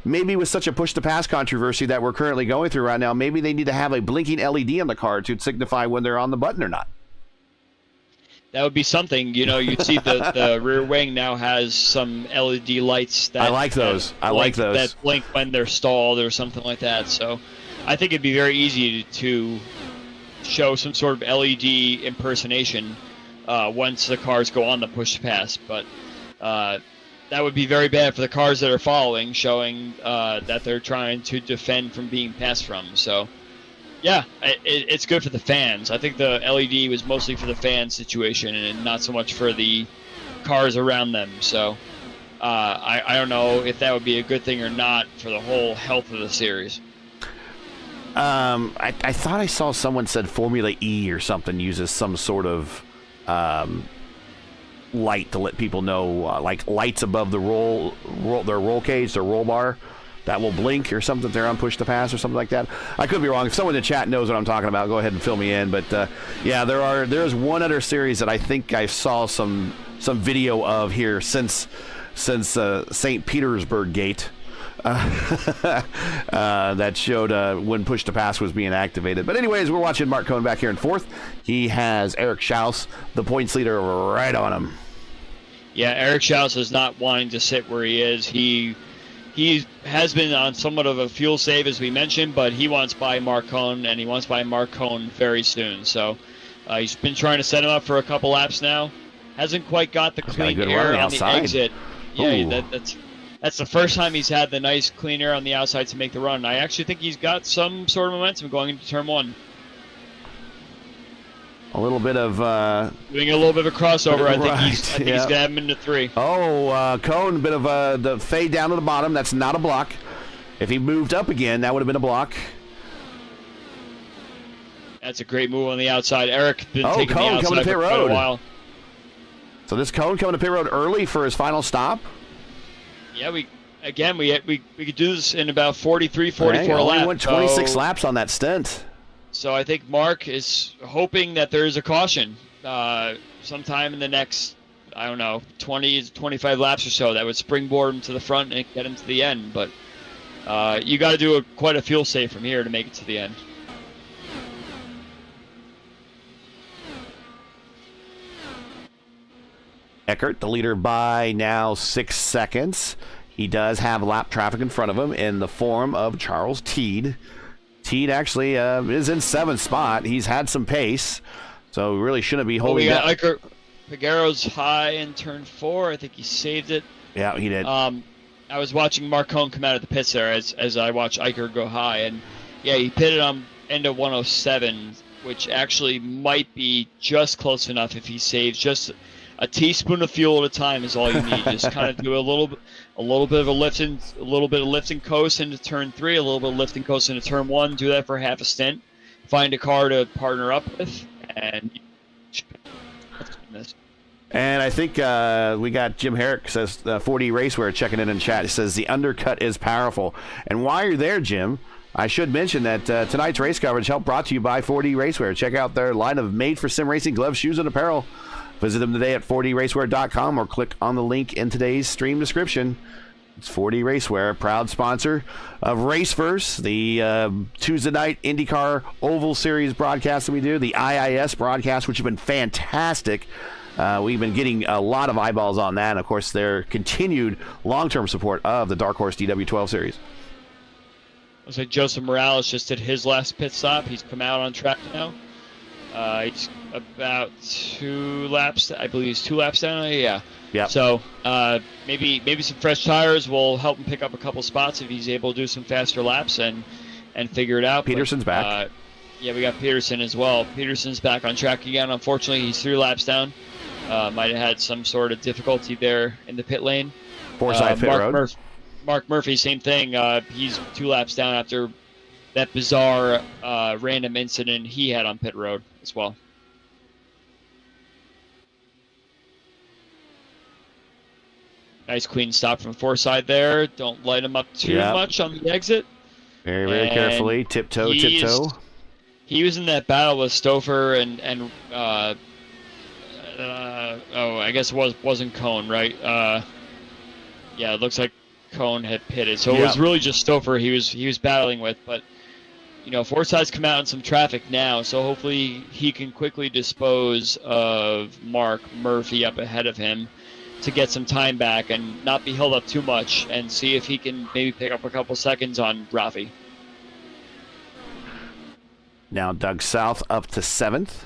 maybe with such a push to pass controversy that we're currently going through right now, maybe they need to have a blinking LED on the car to signify when they're on the button or not. That would be something. You'd see the rear wing now has some LED lights. I like those. That blink when they're stalled or something like that. So, I think it'd be very easy to show some sort of LED impersonation once the cars go on the push to pass, but. That would be very bad for the cars that are following, showing that they're trying to defend from being passed from. So, yeah, it's good for the fans. I think the LED was mostly for the fan situation and not so much for the cars around them. So, I don't know if that would be a good thing or not for the whole health of the series. I thought I saw someone said Formula E or something uses some sort of light to let people know, like lights above the their roll cage, their roll bar, that will blink or something if they're on push to pass or something like that. I could be wrong. If someone in the chat knows what I'm talking about, go ahead and fill me in. But yeah, there's one other series that I think I saw some video of here since St. Petersburg Gate. That showed when push to pass was being activated. But anyways, we're watching Mark Cohn back here in fourth. He has Eric Schaus, the points leader, right on him. Yeah, Eric Schaus is not wanting to sit where he is. He has been on somewhat of a fuel save, as we mentioned, but he wants by Mark Cohn, and he wants by Mark Cohn very soon. So he's been trying to set him up for a couple laps now. Hasn't quite got the clean air on the exit. Yeah, that's the first time he's had the nice clean air on the outside to make the run. I actually think he's got some sort of momentum going into turn one. A little bit of doing a little bit of a crossover. I think he's gonna have him into three. Oh, Cohn, a bit of the fade down to the bottom. That's not a block. If he moved up again, that would have been a block. That's a great move on the outside. Eric been taking Cohn the outside coming to pit for road. quite a while. So this Cohn coming to pit road early for his final stop. Yeah, we could do this in about 43, 44 laps. He went 26 laps on that stint. So I think Mark is hoping that there is a caution sometime in the next, 20 to 25 laps or so that would springboard him to the front and get him to the end. But you got to do quite a fuel save from here to make it to the end. Eckert, the leader by now 6 seconds. He does have lap traffic in front of him in the form of Charles Teed. Teed actually is in 7th spot. He's had some pace, so really shouldn't be holding back. We got Figueroa's high in turn 4. I think he saved it. Yeah, he did. I was watching Mark Cohn come out of the pits there as I watched Eicher go high, and yeah, he pitted on end of 107, which actually might be just close enough if he saves just a teaspoon of fuel at a time is all you need. Just kind of do a little bit of a lift and coast into turn 3, a little bit of lift and coast into turn 1. Do that for half a stint. Find a car to partner up with, and. And I think we got Jim Herrick says 4D Racewear checking in chat. He says the undercut is powerful. And while you're there, Jim, I should mention that tonight's race coverage helped brought to you by 4D Racewear. Check out their line of made-for-sim racing gloves, shoes, and apparel. Visit them today at 4dracewear.com or click on the link in today's stream description. It's 4D Racewear, proud sponsor of Raceverse, the Tuesday night IndyCar Oval Series broadcast that we do, the IIS broadcast, which have been fantastic. We've been getting a lot of eyeballs on that, and of course their continued long-term support of the Dark Horse DW12 series. Looks like Joseph Morales just did his last pit stop. He's come out on track now. He's about 2 laps. I believe he's 2 laps down. Yeah. Yep. So maybe some fresh tires will help him pick up a couple spots if he's able to do some faster laps and figure it out. Peterson's back. Yeah, we got Peterson as well. Peterson's back on track again. Unfortunately, he's 3 laps down. Might have had some sort of difficulty there in the pit lane. Forsyth pit road. Mark Murphy, same thing. He's 2 laps down after that bizarre random incident he had on pit road as well. Nice clean stop from Forsyth there. Don't light him up too much on the exit. Very, very carefully. Tiptoe. He was in that battle with Stouffer and I guess it wasn't Cohn, right? Yeah, it looks like Cohn had pitted. So it was really just Stouffer he was battling with. But, Forsyth's come out in some traffic now, so hopefully he can quickly dispose of Mark Murphy up ahead of him to get some time back and not be held up too much and see if he can maybe pick up a couple seconds on Rafi. Now Doug South up to 7th.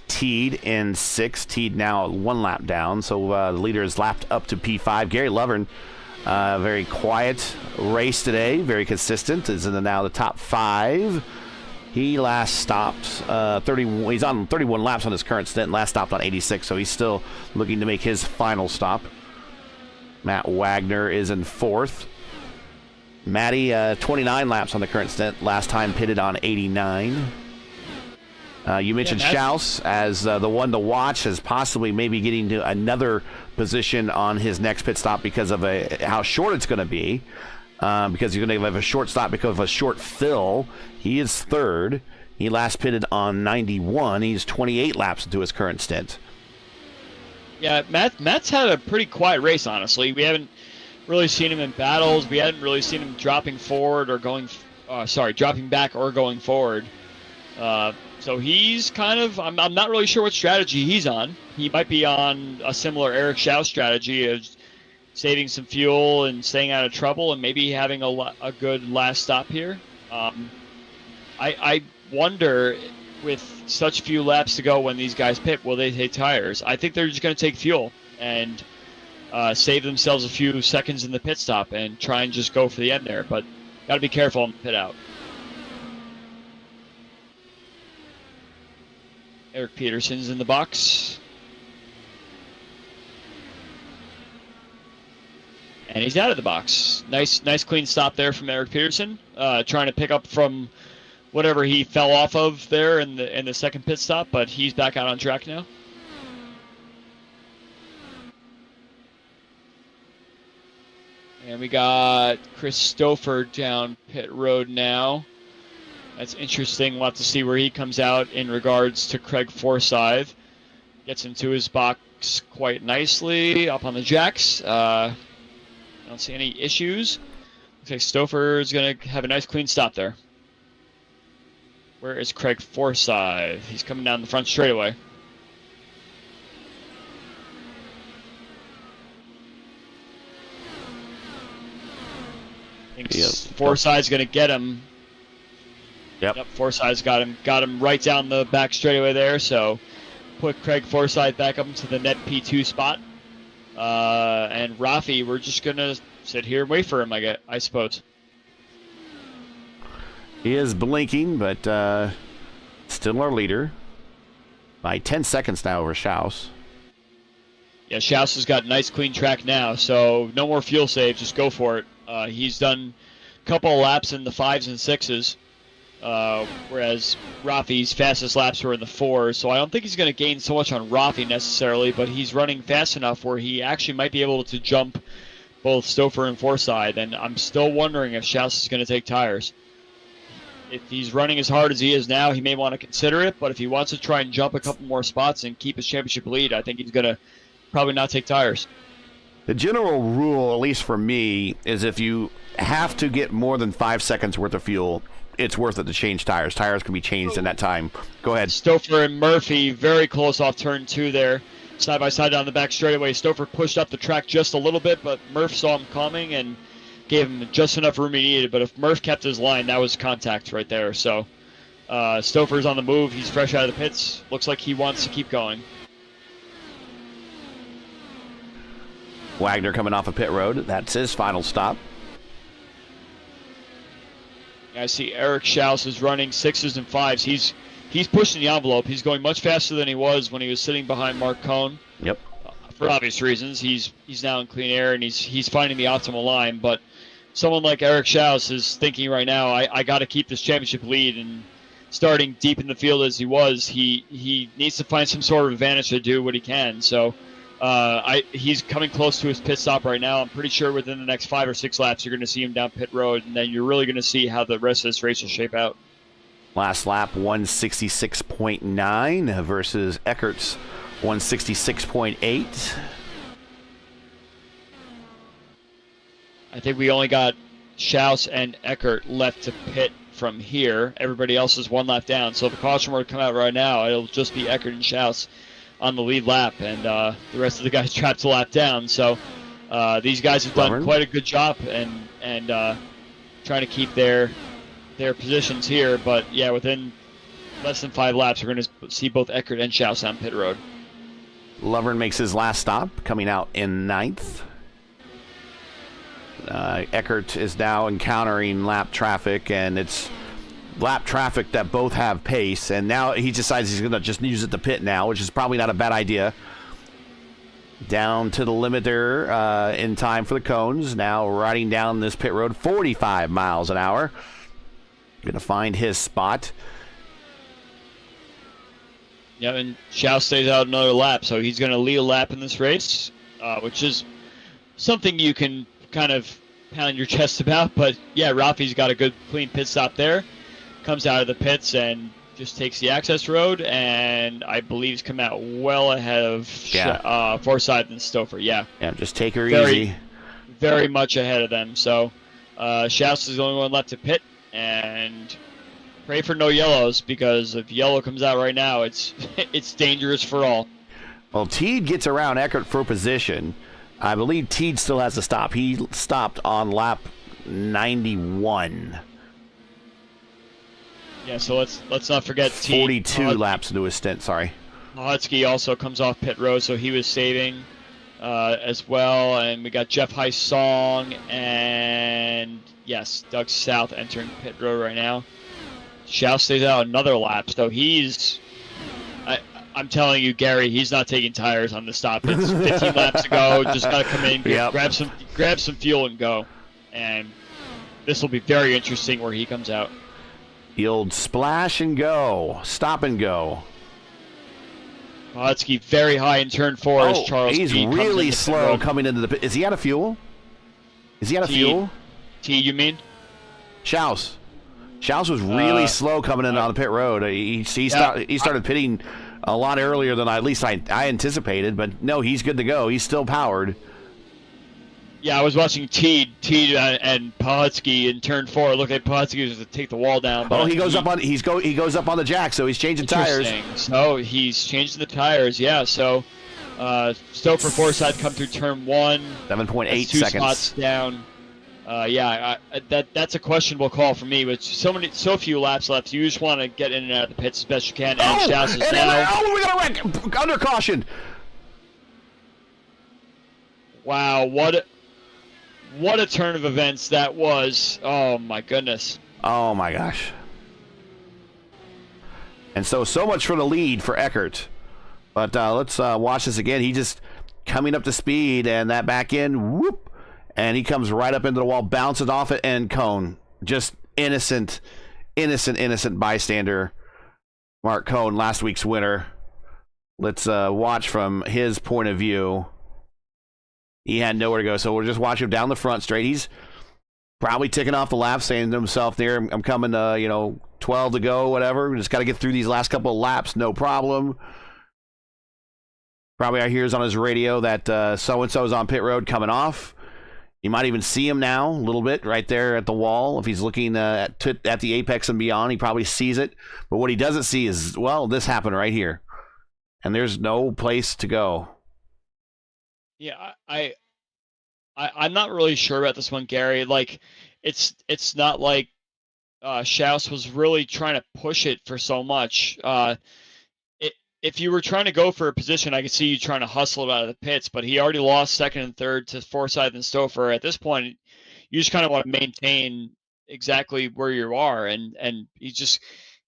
Teed in 6th. Teed now 1 lap down, so the leader is lapped up to P5. Gary Lovern, very quiet race today, very consistent, is in now the top 5. He last stopped 31. He's on 31 laps on his current stint. Last stopped on 86, so he's still looking to make his final stop. Matt Wagner is in 4th. Matty, 29 laps on the current stint. Last time pitted on 89. You mentioned Schaus as the one to watch, as possibly maybe getting to another position on his next pit stop because of how short it's going to be. Because you're going to have a short stop because of a short fill. He is 3rd. He last pitted on 91. He's 28 laps into his current stint. Yeah, Matt's had a pretty quiet race, honestly. We haven't really seen him in battles. We haven't really seen him dropping forward or dropping back or going forward. So he's kind of, I'm not really sure what strategy he's on. He might be on a similar Eric Schaus strategy of saving some fuel and staying out of trouble and maybe having a good last stop here. I wonder, with such few laps to go when these guys pit, will they take tires? I think they're just going to take fuel and save themselves a few seconds in the pit stop and try and just go for the end there. But got to be careful on the pit out. Eric Peterson's in the box. And he's out of the box. Nice clean stop there from Eric Peterson. Trying to pick up from whatever he fell off of there in the second pit stop, but he's back out on track now. And we got Chris Stouffer down pit road now. That's interesting. We'll have to see where he comes out in regards to Craig Forsyth. Gets into his box quite nicely up on the jacks. I don't see any issues. Looks like Stouffer is going to have a nice clean stop there. Where is Craig Forsyth? He's coming down the front straightaway. I think Forsyth's going to get him. Yep, Forsyth's got him right down the back straightaway there, so put Craig Forsyth back up into the net P2 spot. And Rafi, we're just going to sit here and wait for him, I suppose. He is blinking, but still our leader. By 10 seconds now over Schaus. Yeah, Schaus has got nice clean track now, so no more fuel save, just go for it. He's done a couple of laps in the 5s and 6s. Whereas Rafi's fastest laps were in the 4s, so I don't think he's going to gain so much on Rafi necessarily, but he's running fast enough where he actually might be able to jump both Stouffer and Forsyth, and I'm still wondering if Schaus is going to take tires. If he's running as hard as he is now, he may want to consider it, but if he wants to try and jump a couple more spots and keep his championship lead, I think he's going to probably not take tires. The general rule, at least for me, is if you have to get more than 5 seconds worth of fuel, it's worth it to change tires. Tires can be changed in that time. Go ahead. Stouffer and Murphy very close off turn 2 there. Side by side down the back straightaway. Stouffer pushed up the track just a little bit, but Murph saw him coming and gave him just enough room he needed. But if Murph kept his line, that was contact right there. So Stouffer's on the move. He's fresh out of the pits. Looks like he wants to keep going. Wagner coming off of pit road. That's his final stop. I see Eric Schaus is running 6s and 5s. He's pushing the envelope. He's going much faster than he was when he was sitting behind Mark Cohn. Yep. For obvious reasons, he's now in clean air and he's finding the optimal line. But someone like Eric Schaus is thinking right now, I got to keep this championship lead. And starting deep in the field as he was, he needs to find some sort of advantage to do what he can. So he's coming close to his pit stop right now. I'm pretty sure within the next 5 or 6 laps, you're going to see him down pit road, and then you're really going to see how the rest of this race will shape out. Last lap, 166.9 versus Eckert's 166.8. I think we only got Schaus and Eckert left to pit from here. Everybody else is 1 lap down. So if a caution were to come out right now, it'll just be Eckert and Schaus on the lead lap, and the rest of the guys trapped a lap down. So these guys have done quite a good job and trying to keep their positions here. But yeah, within less than 5 laps, we're going to see both Eckert and Schaus on pit road. Lovren makes his last stop, coming out in 9th. Eckert is now encountering lap traffic, and it's lap traffic that both have pace, and now he decides he's going to just use it to pit now, which is probably not a bad idea. Down to the limiter in time for the cones. Now riding down this pit road, 45 miles an hour. Going to find his spot. Yeah, and Schaus stays out another lap, so he's going to lead a lap in this race, which is something you can kind of pound your chest about. But yeah, Rafi's got a good, clean pit stop there. Comes out of the pits and just takes the access road, and I believe he's come out well ahead of Forsyth and Stouffer. Yeah, just take her easy. Very much ahead of them. So Schaus is the only one left to pit, and pray for no yellows, because if yellow comes out right now, it's dangerous for all. Well, Teed gets around Eckert for position. I believe Teed still has to stop. He stopped on lap 91. Yeah, so let's not forget Teed. 42 laps into his stint, sorry. Mahotsky also comes off pit road, so he was saving as well. And we got Jeff Song and, yes, Doug South entering pit road right now. Schaus stays out another lap, so I'm telling you, Gary, he's not taking tires on the stop. It's 15 laps to go. Just got to come in, grab some fuel and go. And this will be very interesting where he comes out. The old splash and go, stop and go. Mahotsky very high in turn 4 as Charles he's T really slow coming into the pit. Is he out of fuel? Fuel? T, you mean? Schaus was really slow coming in on the pit road. He started pitting a lot earlier than at least I anticipated, but no, he's good to go. He's still powered. Yeah, I was watching Teed and Mahotsky in turn 4. Look at Mahotsky to take the wall down. But he goes up on the jack, so he's changing tires. So he's changing the tires. Yeah. So Stouffer Forsyth come through turn 1. 7.8 2 seconds. spots down. That's a questionable call for me. But so few laps left. You just want to get in and out of the pits as best you can. And Schaus is now. We got a wreck under caution. Wow, what a turn of events that was. Oh, my goodness. Oh, my gosh. And so much for the lead for Eckert. But let's watch this again. He just coming up to speed, and that back end, whoop, and he comes right up into the wall, bounces off it, and Cohn. Just innocent bystander. Mark Cohn, last week's winner. Let's watch from his point of view. He had nowhere to go, so we'll just watch him down the front straight. He's probably ticking off the laps, saying to himself there, I'm coming to, 12 to go, whatever. We just got to get through these last couple of laps, no problem. Probably I hears on his radio that so-and-so is on pit road coming off. You might even see him now a little bit right there at the wall. If he's looking at the apex and beyond, he probably sees it. But what he doesn't see is, well, this happened right here. And there's no place to go. Yeah, I'm not really sure about this one, Gary. Like, it's not like Schaus was really trying to push it for so much. If you were trying to go for a position, I could see you trying to hustle it out of the pits, but he already lost second and third to Forsyth and Stouffer. At this point, you just kind of want to maintain exactly where you are, and he just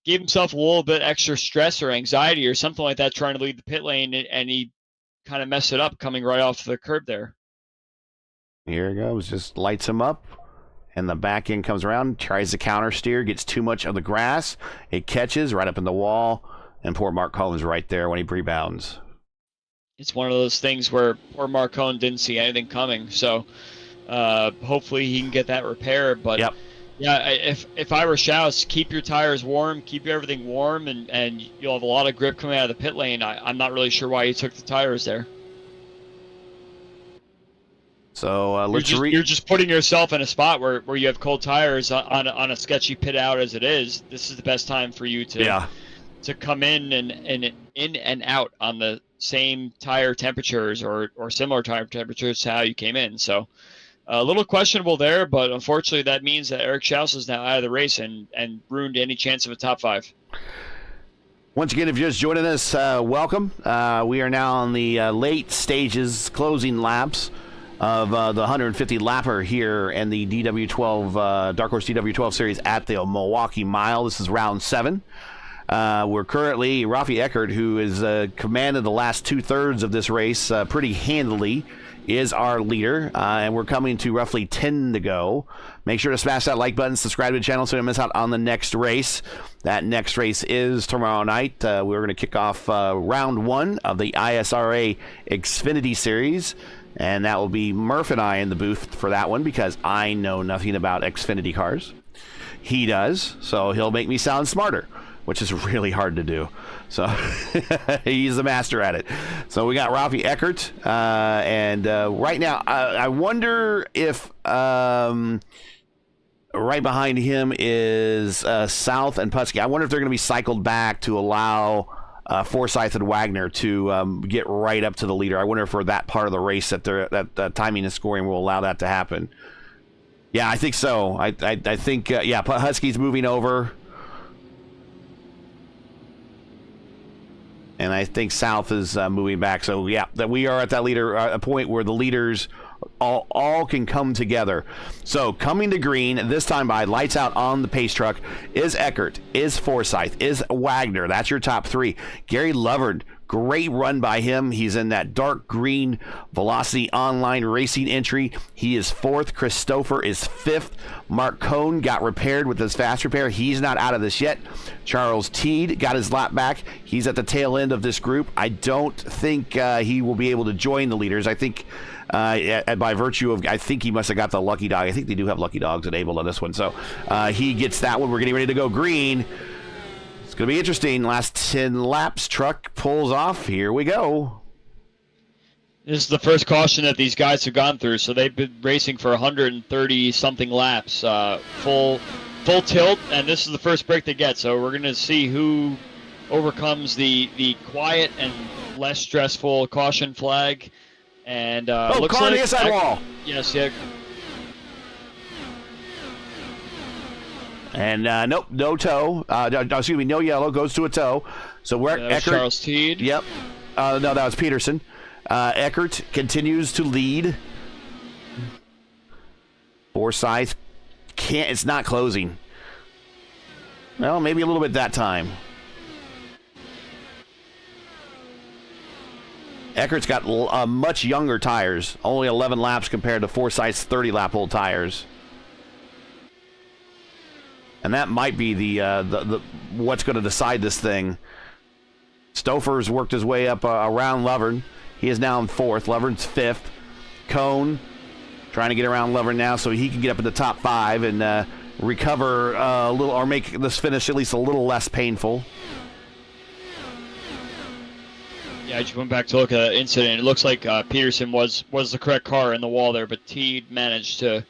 gave himself a little bit extra stress or anxiety or something like that trying to lead the pit lane, and he kind of messed it up coming right off the curb there. Here it goes, just lights him up. And the back end comes around, tries to counter steer, gets too much of the grass. It catches right up in the wall, and poor Mark Cohen's right there when he rebounds. It's one of those things where poor Mark Cohen didn't see anything coming. So hopefully he can get that repaired. But yep. Yeah, if I were Schaus, keep your tires warm, keep everything warm, and you'll have a lot of grip coming out of the pit lane. I'm not really sure why you took the tires there. So you're just putting yourself in a spot where you have cold tires on a sketchy pit out as it is. This is the best time for you to come in and out on the same tire temperatures or similar tire temperatures to how you came in. So a little questionable there, but unfortunately that means that Eric Schaus is now out of the race and ruined any chance of a top 5. Once again, if you're just joining us, welcome. We are now on the late stages, closing laps of the 150 lapper here in the DW12 Dark Horse DW12 series at the Milwaukee Mile. This is round 7. We're currently Rafi Eckert, who has commanded the last 2/3 of this race pretty handily, is our leader, and we're coming to roughly 10 to go. Make sure to smash that like button, subscribe to the channel so you don't miss out on the next race. That next race is tomorrow night. We're going to kick off round 1 of the ISRA Xfinity Series. And that will be Murph and I in the booth for that one because I know nothing about Xfinity cars. He does, so he'll make me sound smarter, which is really hard to do. So he's the master at it. So we got Rafi Eckert, and right now I wonder if right behind him is South and Putski. I wonder if they're going to be cycled back to allow Forsyth and Wagner to get right up to the leader. I wonder if for that part of the race that timing and scoring will allow that to happen. Yeah, I think so. I think Husky's moving over, and I think South is moving back. So yeah, that we are at that leader a point where the leaders all can come together. So coming to green this time by lights out on the pace truck is Eckert, is Forsyth, is Wagner. That's your top 3. Gary Lovard, great run by him. He's in that dark green Velocity Online Racing entry. He is 4th. Chris Stouffer is 5th. Mark Cohn got repaired with his fast repair. He's not out of this yet. Charles Teed got his lap back. He's at the tail end of this group. I don't think he will be able to join the leaders. I think by virtue of, I think he must have got the lucky dog. I think they do have lucky dogs enabled on this one. So he gets that one. We're getting ready to go green. It's going to be interesting. Last 10 laps, truck pulls off. Here we go. This is the first caution that these guys have gone through. So they've been racing for 130-something laps, full tilt, and this is the first break they get. So we're going to see who overcomes the quiet and less stressful caution flag. And looks car on like the inside wall. Yes, yeah. And nope, no toe. Excuse me, no yellow, goes to a toe. So we're Eckert. Charles Teed. Yep. No, that was Peterson. Eckert continues to lead. Forsyth can't. It's not closing. Well, maybe a little bit that time. Eckert's got much younger tires, only 11 laps compared to Forsyth's 30-lap-old tires. And that might be the what's going to decide this thing. Stouffer's worked his way up around Lovern. He is now in 4th. Lovern's 5th. Cohn trying to get around Lovern now so he can get up in the top 5 and recover a little, or make this finish at least a little less painful. Yeah, I just went back to look at that incident. It looks like Peterson was the correct car in the wall there, but Teed managed to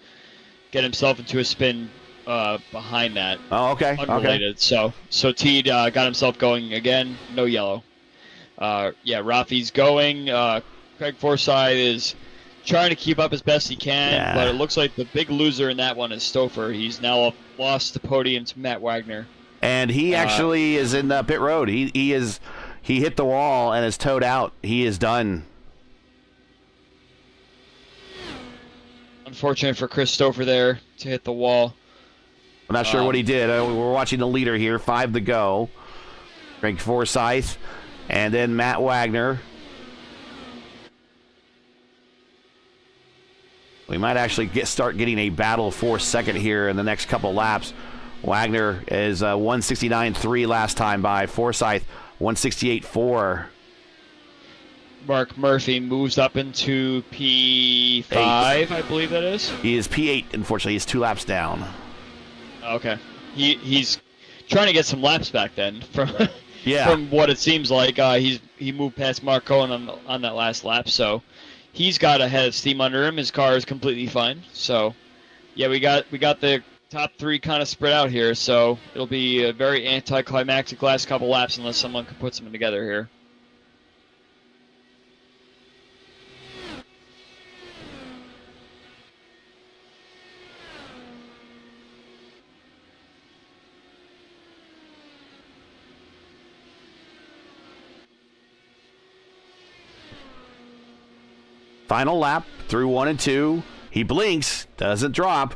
get himself into a spin behind that. Oh, okay. Unrelated. Okay. So Teed got himself going again. No yellow. Yeah, Rafi's going. Craig Forsyth is trying to keep up as best he can, Yeah. but it looks like the big loser in that one is Stouffer. He's now lost the podium to Matt Wagner. And he actually is in pit road. He hit the wall and is towed out. He is done. Unfortunate for Chris Stouffer there to hit the wall. I'm not sure what he did. We're watching the leader here. 5 to go. Craig Forsyth, and then Matt Wagner. We might actually start getting a battle for second here in the next couple laps. Wagner is 169.3 last time by. Forsyth 168.4. Mark Murphy moves up into P5, I believe that is. He is P8. Unfortunately, he's 2 laps down. Okay, he's trying to get some laps back then from Yeah. from what it seems like. He moved past Mark Cohen on that last lap, so he's got a head of steam under him. His car is completely fine. So yeah, we got the top 3 kind of spread out here. So it'll be a very anticlimactic last couple laps unless someone can put something together here. Final lap through 1 and 2. He blinks, doesn't drop.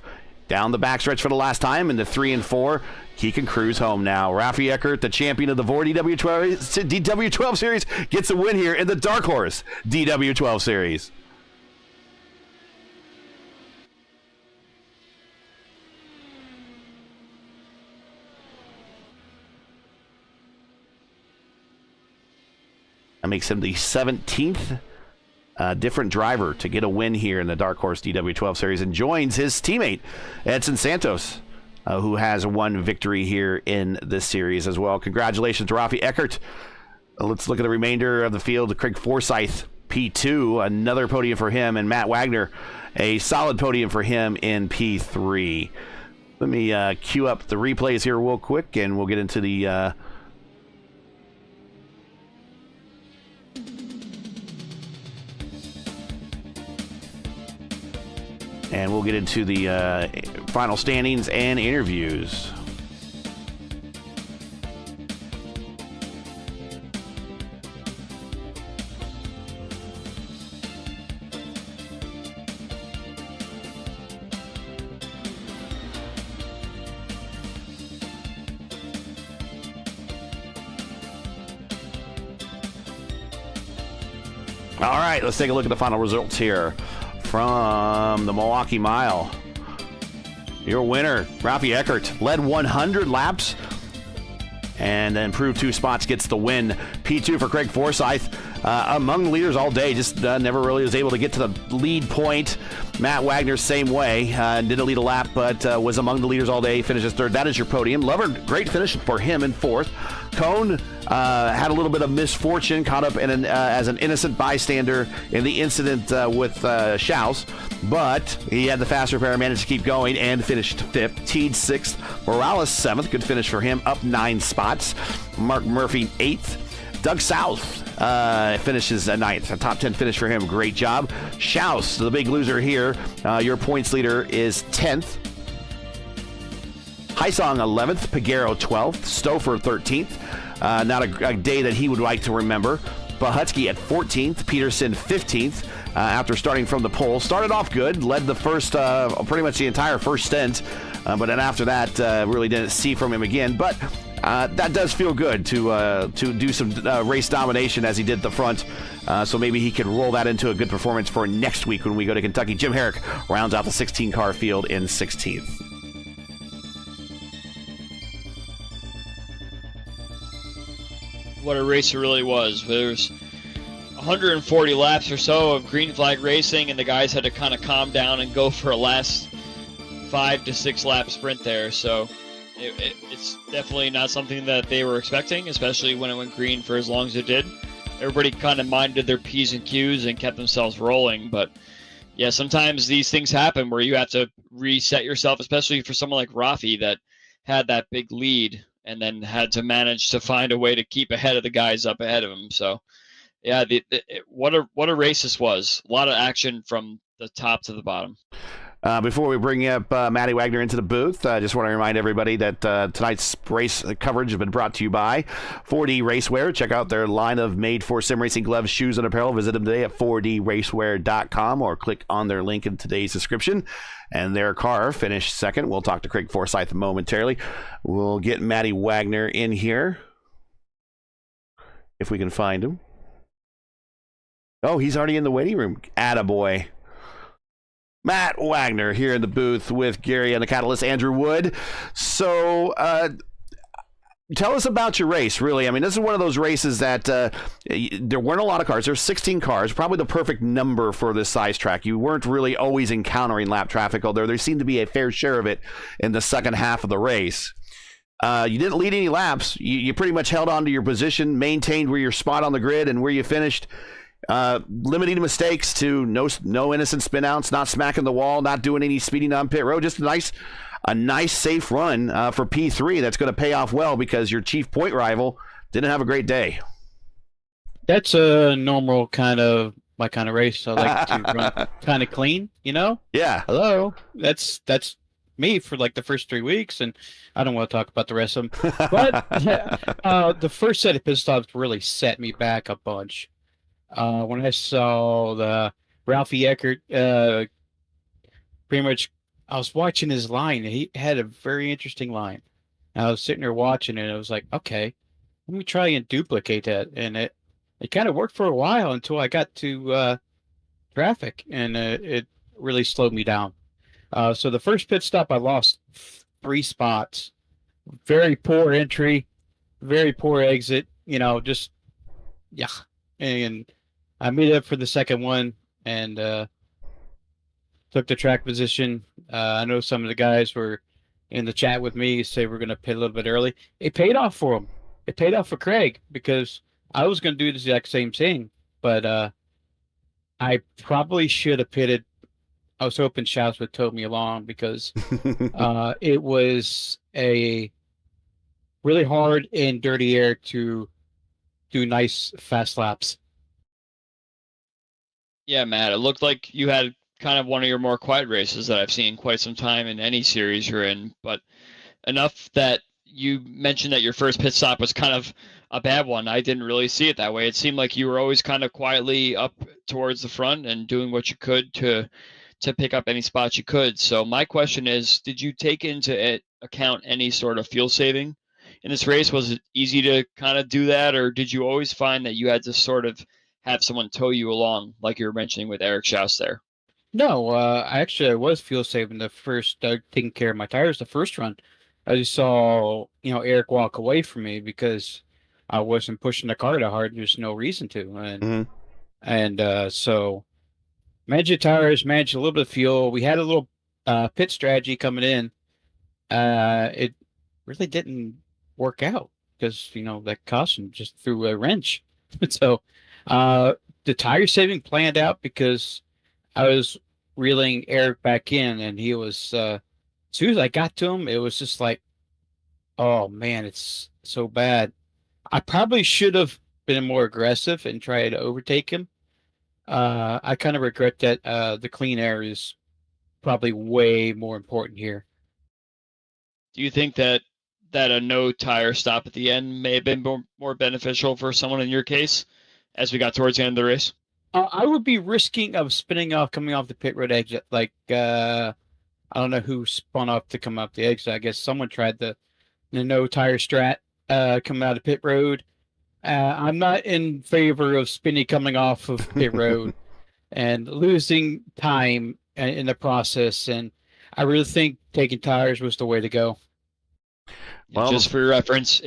Down the backstretch for the last time into 3 and 4. He can cruise home now. Rafi Eckert, the champion of the VOR DW12 series, gets a win here in the Dark Horse DW12 series. That makes him the 17th different driver to get a win here in the Dark Horse DW12 series, and joins his teammate Edson Santos, who has one victory here in this series as well. Congratulations to Rafi Eckert. Let's look at the remainder of the field. Craig Forsyth, P2, another podium for him, and Matt Wagner, a solid podium for him in P3. Let me queue up the replays here real quick, and we'll get into the final standings and interviews. All right, let's take a look at the final results here from the Milwaukee Mile. Your winner, Rafi Eckert, led 100 laps and then improved 2 spots, gets the win. P2 for Craig Forsyth, among the leaders all day, just never really was able to get to the lead point. Matt Wagner, same way, didn't lead a lap, but was among the leaders all day, finishes 3rd. That is your podium. Lover, great finish for him in 4th. Cone had a little bit of misfortune, caught up in as an innocent bystander in the incident with Schaus, but he had the fast repair, managed to keep going and finished 5th. Teed 6th. Morales 7th. Good finish for him, up 9 spots. Mark Murphy 8th. Doug South finishes 9th. A top 10 finish for him. Great job. Schaus, the big loser here. Your points leader is 10th. Heisong 11th. Pagero 12th. Stouffer 13th. Not a day that he would like to remember. Bahutsky at 14th. Peterson 15th. After starting from the pole. Started off good. Led the first, pretty much the entire first stint. But then after that, really didn't see from him again. But that does feel good to do some race domination as he did at the front. So maybe he can roll that into a good performance for next week when we go to Kentucky. Jim Herrick rounds out the 16-car field in 16th. What a race it really was. There's 140 laps or so of green flag racing, and the guys had to kind of calm down and go for a last 5 to 6 lap sprint there. So it's definitely not something that they were expecting, especially when it went green for as long as it did. Everybody kind of minded their P's and Q's and kept themselves rolling. But yeah, sometimes these things happen where you have to reset yourself, especially for someone like Rafi that had that big lead and then had to manage to find a way to keep ahead of the guys up ahead of him. So Yeah, what a race this was. A lot of action from the top to the bottom. Before we bring up Matty Wagner into the booth, I just want to remind everybody that tonight's race coverage has been brought to you by 4D Racewear. Check out their line of made-for-sim racing gloves, shoes, and apparel. Visit them today at 4dracewear.com or click on their link in today's description. And their car finished second. We'll talk to Craig Forsyth momentarily. We'll get Matty Wagner in here if we can find him. Oh, he's already in the waiting room. Attaboy. Matt Wagner here in the booth with Gary and the Catalyst, Andrew Wood. So tell us about your race, really. I mean, this is one of those races that there weren't a lot of cars. There's 16 cars, probably the perfect number for this size track. You weren't really always encountering lap traffic, although there seemed to be a fair share of it in the second half of the race. You didn't lead any laps. You pretty much held on to your position, maintained where your spot on the grid and where you finished. Limiting mistakes to no innocent spin outs, not smacking the wall, not doing any speeding on pit road. Just a nice safe run for P3 that's going to pay off well because your chief point rival didn't have a great day. That's a normal my kind of race. I like to run kind of clean, you know? Yeah. Hello. That's me for like the first 3 weeks, and I don't want to talk about the rest of them. But the first set of pit stops really set me back a bunch. When I saw the Ralphie Eckert, pretty much, I was watching his line, and he had a very interesting line. And I was sitting there watching it, and I was like, okay, let me try and duplicate that. And it kind of worked for a while until I got to traffic, and it really slowed me down. So the first pit stop, I lost 3 spots. Very poor entry, very poor exit, just, yeah. And I made up for the second one and took the track position. I know some of the guys were in the chat with me, say we're going to pit a little bit early. It paid off for them. It paid off for Craig because I was going to do the exact same thing, but I probably should have pitted. I was hoping Shouts would tow me along because it was a really hard and dirty air to do nice fast laps. Yeah, Matt, it looked like you had kind of one of your more quiet races that I've seen quite some time in any series you're in, but enough that you mentioned that your first pit stop was kind of a bad one. I didn't really see it that way. It seemed like you were always kind of quietly up towards the front and doing what you could to pick up any spots you could. So my question is, did you take into account any sort of fuel saving in this race? Was it easy to kind of do that, or did you always find that you had to sort of have someone tow you along, like you were mentioning with Eric Schaus there? No, I was fuel saving the first, taking care of my tires the first run. I just saw, Eric walk away from me because I wasn't pushing the car that hard. There's no reason to. And so manage the tires, manage a little bit of fuel. We had a little pit strategy coming in. It really didn't work out because, that caution just threw a wrench. So the tire saving planned out because I was reeling Eric back in, and he was, as soon as I got to him, it was just like, oh man, it's so bad. I probably should have been more aggressive and tried to overtake him. I kind of regret that. The clean air is probably way more important here. Do you think that a no tire stop at the end may have been more beneficial for someone in your case as we got towards the end of the race? I would be risking of spinning off, coming off the pit road exit. Like, I don't know who spun off to come up the exit. I guess someone tried the no tire strat coming out of pit road. I'm not in favor of spinning coming off of pit road and losing time in the process. And I really think taking tires was the way to go. Well, just for your reference,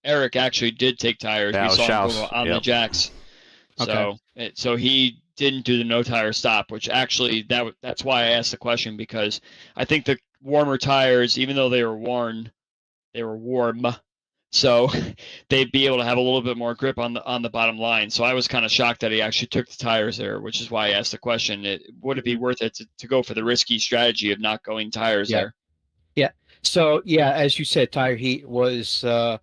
Eric actually did take tires. Yeah, we saw him go on the jacks. Okay. So he didn't do the no tire stop, which actually that's why I asked the question, because I think the warmer tires, even though they were warm, so they'd be able to have a little bit more grip on the bottom line. So I was kind of shocked that he actually took the tires there, which is why I asked the question. Would it be worth it to go for the risky strategy of not going tires there? Yeah. So yeah, as you said, tire heat was a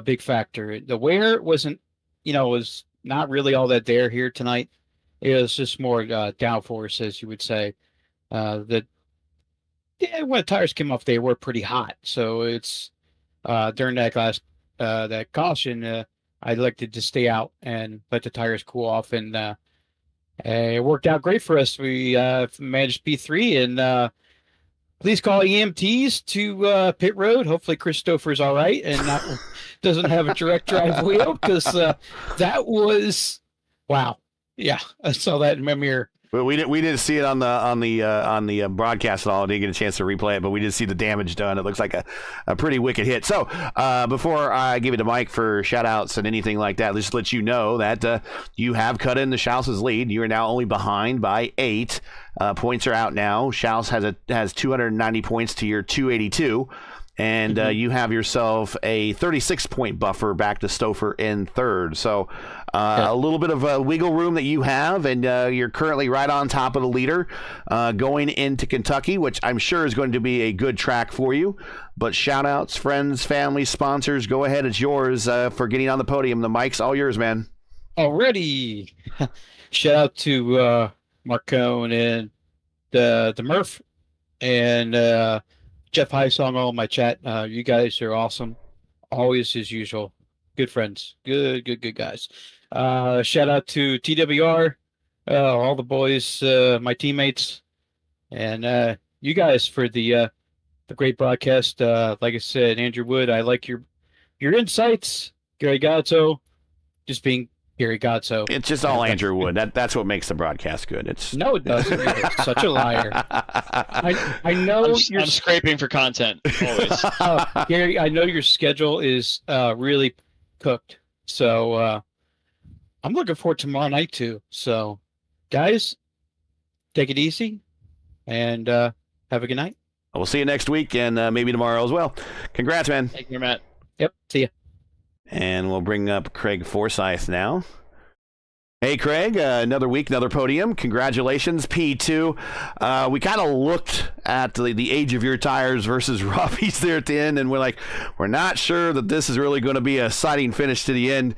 big factor. The wear wasn't was not really all that there here tonight. It was just more downforce, as you would say. That when the tires came off, they were pretty hot. So it's during that caution, I elected to stay out and let the tires cool off, and it worked out great for us. We managed P3, and please call EMTs to pit road. Hopefully Christopher's all right and doesn't have a direct drive wheel, because that was wow. Yeah, I saw that in my mirror. Well, we didn't see it on the broadcast at all. I didn't get a chance to replay it, but we did see the damage done. It looks like a pretty wicked hit. So before I give it to Mike for shout outs and anything like that, let's let you know that you have cut in the Schauss's lead. You are now only behind by 8. Points are out now. Schauss has 290 points to your 282. And you have yourself a 36-point buffer back to Stouffer in third. So a little bit of wiggle room that you have, and you're currently right on top of the leader going into Kentucky, which I'm sure is going to be a good track for you. But shout-outs, friends, family, sponsors, go ahead. It's yours for getting on the podium. The mic's all yours, man. Already. Shout out to Marcone and the Murph and Jeff Highsong, all in my chat. You guys are awesome. Always as usual. Good friends. Good guys. Shout out to TWR, all the boys, my teammates, and you guys for the great broadcast. Like I said, Andrew Wood, I like your insights. Gary Gatto, just being Gary Gatto. It's just all Andrew Wood. That's what makes the broadcast good. No, it doesn't. You're such a liar. I know I'm scraping for content always. Gary, I know your schedule is really cooked. So I'm looking forward to tomorrow night too. So guys, take it easy and have a good night. We'll see you next week and maybe tomorrow as well. Congrats, man. Thank you, Matt. Yep. See ya. And we'll bring up Craig Forsyth now. Hey, Craig, another week, another podium. Congratulations, P2. We kind of looked at the age of your tires versus Rafi's there at the end, and we're not sure that this is really going to be a exciting finish to the end.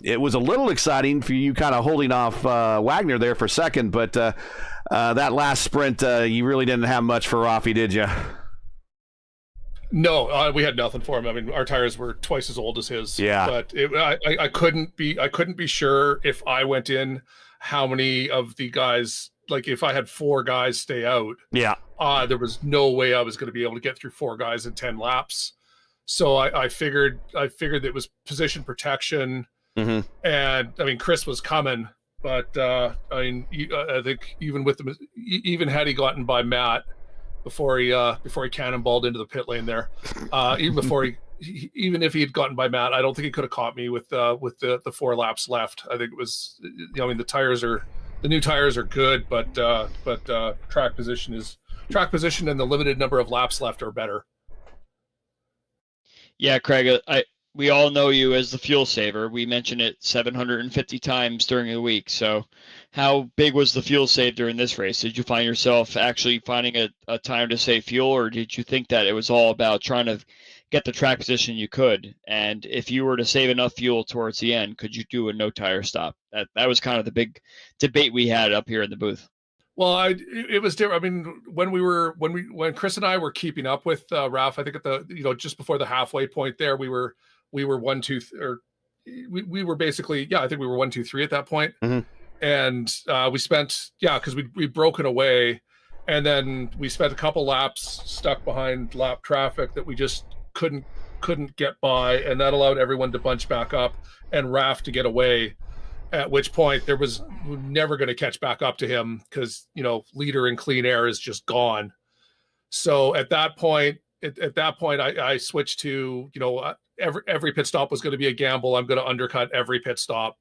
It was a little exciting for you kind of holding off Wagner there for second, but that last sprint, you really didn't have much for Rafi, did you? No, we had nothing for him. I mean, our tires were twice as old as his. Yeah. But I couldn't be sure if I went in how many of the guys, like if I had 4 guys stay out. Yeah. There was no way I was going to be able to get through 4 guys in 10 laps. So I figured it was position protection. Mm-hmm. And I mean, Chris was coming, but I think even had he gotten by Matt before he cannonballed into the pit lane there, even if he had gotten by Matt, I don't think he could have caught me with the 4 laps left. I think it was, the new tires are good, but track position and the limited number of laps left are better. Yeah, Craig, we all know you as the fuel saver. We mentioned it 750 times during the week. So how big was the fuel save during this race? Did you find yourself actually finding a time to save fuel, or did you think that it was all about trying to get the track position you could? And if you were to save enough fuel towards the end, could you do a no tire stop? That was kind of the big debate we had up here in the booth. Well, it was different. I mean, when Chris and I were keeping up with Ralph, I think at just before the halfway point there, we were 1, 2, or we were basically, I think we were 1, 2, 3 at that point. Mm-hmm. And we spent, because we'd broken away, and then we spent a couple laps stuck behind lap traffic that we just couldn't get by, and that allowed everyone to bunch back up and Ralph to get away. At which point we're never going to catch back up to him because, leader in clean air is just gone. So at that point, I switched to, every pit stop was going to be a gamble. I'm going to undercut every pit stop.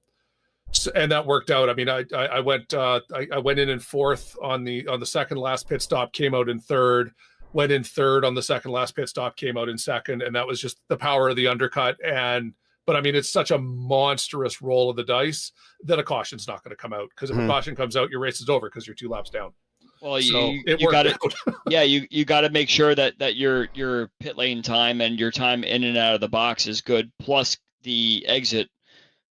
So, and that worked out. I mean, I went in fourth on the second last pit stop, came out in third, went in third on the second last pit stop, came out in second. And that was just the power of the undercut. But I mean, it's such a monstrous roll of the dice that a caution's not going to come out, because if a caution comes out, your race is over because you're 2 laps down. Well, you got to, you got to make sure that your pit lane time and your time in and out of the box is good. Plus the exit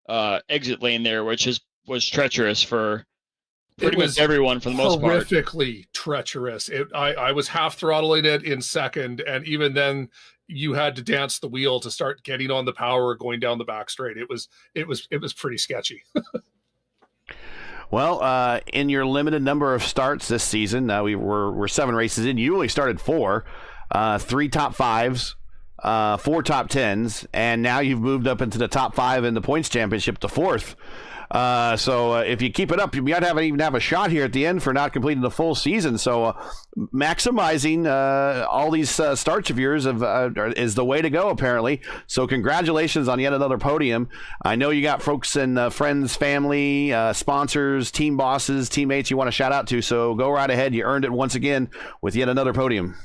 exit lane there, which was treacherous for pretty much everyone for the most part. Horrifically treacherous. I was half throttling it in second, and even then you had to dance the wheel to start getting on the power going down the back straight. It was pretty sketchy. Well, in your limited number of starts this season, we're 7 races in. You only started 4, 3 top 5s, 4 top 10s, and now you've moved up into the top 5 in the points championship to 4th. So if you keep it up, you might even have a shot here at the end for not completing the full season. So maximizing all these starts of yours is the way to go, apparently. So congratulations on yet another podium. I know you got folks and friends, family, sponsors, team bosses, teammates you want to shout out to. So go right ahead. You earned it once again with yet another podium.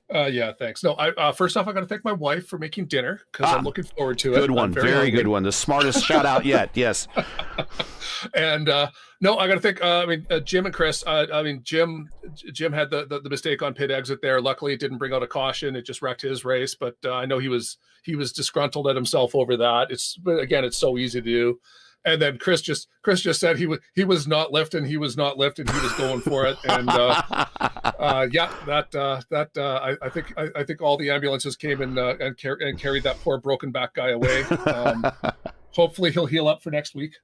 Yeah, thanks. No, first off, I got to thank my wife for making dinner because I'm looking forward to it. Good one, very good one. The smartest shout out yet. Yes. And no, I got to thank. Jim and Chris. Jim had the mistake on pit exit there. Luckily, it didn't bring out a caution. It just wrecked his race. But I know he was disgruntled at himself over that. But again, it's so easy to do. And then Chris just said he was not lifting. He was not lifting. He was going for it. And I think all the ambulances came and carried that poor broken back guy away. Hopefully he'll heal up for next week.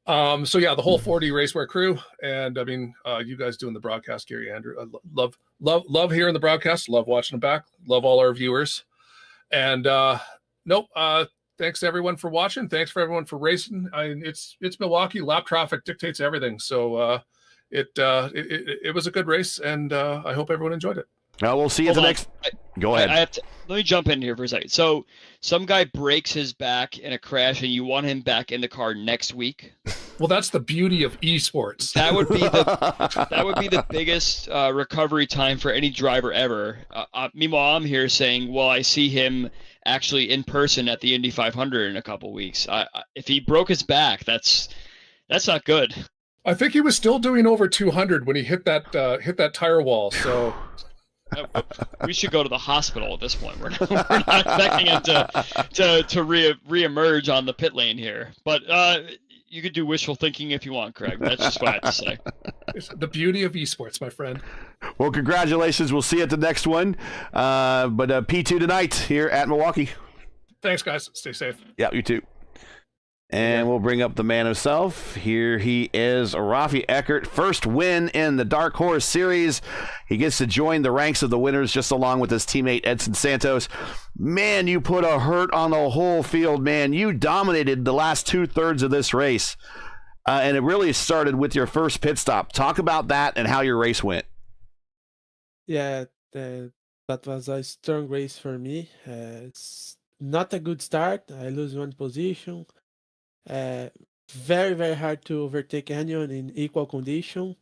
So yeah, the whole 40 Racewear crew, and you guys doing the broadcast, Gary, Andrew, I love hearing the broadcast. Love watching them back. Love all our viewers. And thanks to everyone for watching. Thanks for everyone for racing. It's Milwaukee. Lap traffic dictates everything. So it was a good race, and I hope everyone enjoyed it. Well, we'll see you at the next. Go ahead. Let me jump in here for a second. So some guy breaks his back in a crash, and you want him back in the car next week. Well, that's the beauty of esports. That would be the biggest recovery time for any driver ever. Meanwhile, I'm here saying, well, I see him actually in person at the Indy 500 in a couple weeks. If he broke his back, that's not good. I think he was still doing over 200 when he hit that tire wall. So we should go to the hospital at this point. We're not expecting him to reemerge on the pit lane here, but you could do wishful thinking if you want, Craig. That's just what I have to say. It's the beauty of esports, my friend. Well, congratulations. We'll see you at the next one. But P2 tonight here at Milwaukee. Thanks, guys. Stay safe. Yeah, you too. And we'll bring up the man himself. Here he is, Rafi Eckert. First win in the Dark Horse Series. He gets to join the ranks of the winners just along with his teammate Edson Santos. Man, you put a hurt on the whole field, man. You dominated the last 2/3 of this race. And it really started with your first pit stop. Talk about that and how your race went. Yeah, that was a strong race for me. It's not a good start. I lose one position. Very, very hard to overtake anyone in equal condition.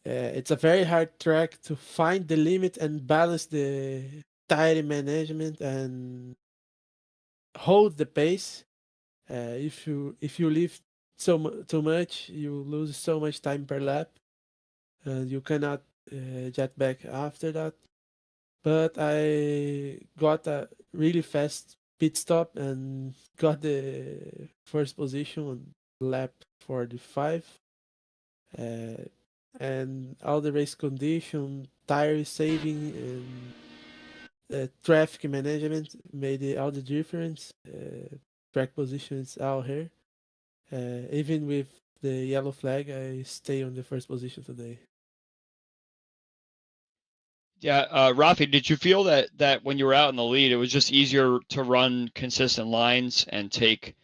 It's a very hard track to find the limit and balance the tire management and hold the pace. If you leave too much, you lose so much time per lap, and you cannot jet back after that. But I got a really fast pit stop and got the first position on lap 45. And all the race condition, tire saving, and traffic management made all the difference. Track position is out here. Even with the yellow flag, I stay on the first position today. Yeah, Rafi, did you feel that when you were out in the lead, it was just easier to run consistent lines and take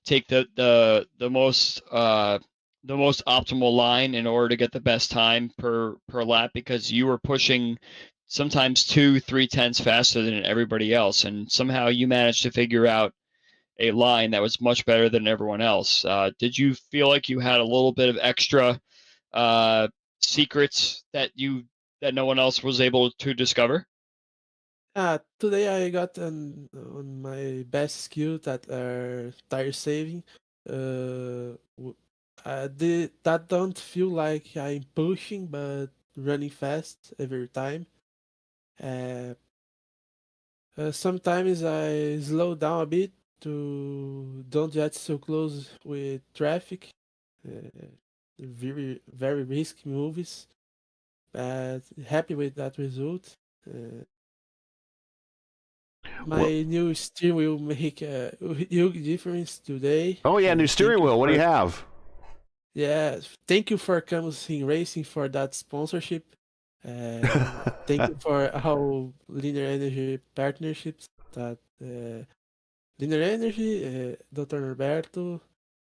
the most optimal line in order to get the best time per lap, because you were pushing sometimes 2-3 tenths faster than everybody else, and somehow you managed to figure out a line that was much better than everyone else. Did you feel like you had a little bit of extra secrets that no one else was able to discover? Today I got on my best skill that are tire saving. That don't feel like I'm pushing, but running fast every time. Sometimes I slow down a bit to don't get so close with traffic. Very very risky movies, but happy with that result. Uh, my new steering will make a huge difference today. Oh yeah, new steering wheel. What do you have? Yeah, thank you for Camus in Racing for that sponsorship. Thank you for our linear energy partnerships that linear energy, Dr. Norberto,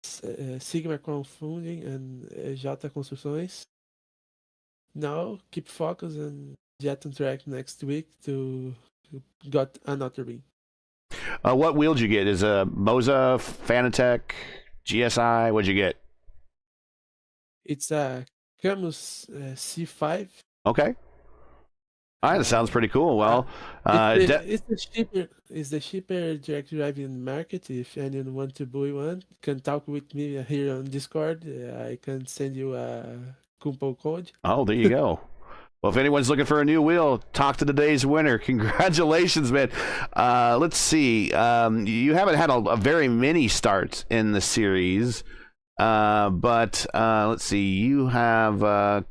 Sigma Crowdfunding, and Jata Construções. Now keep focused and get on track next week to got another win. What wheel did you get? Is a Moza, Fanatec, GSI? What'd you get? It's a Camus C5. Okay. All right, that sounds pretty cool. Well, it's the cheaper direct drive in the market. If anyone want to buy one, you can talk with me here on Discord. I can send you a coupon code. oh, there you go. Well, if anyone's looking for a new wheel, talk to today's winner. Congratulations, man. Let's see. You haven't had a very many starts in the series, but let's see. You have.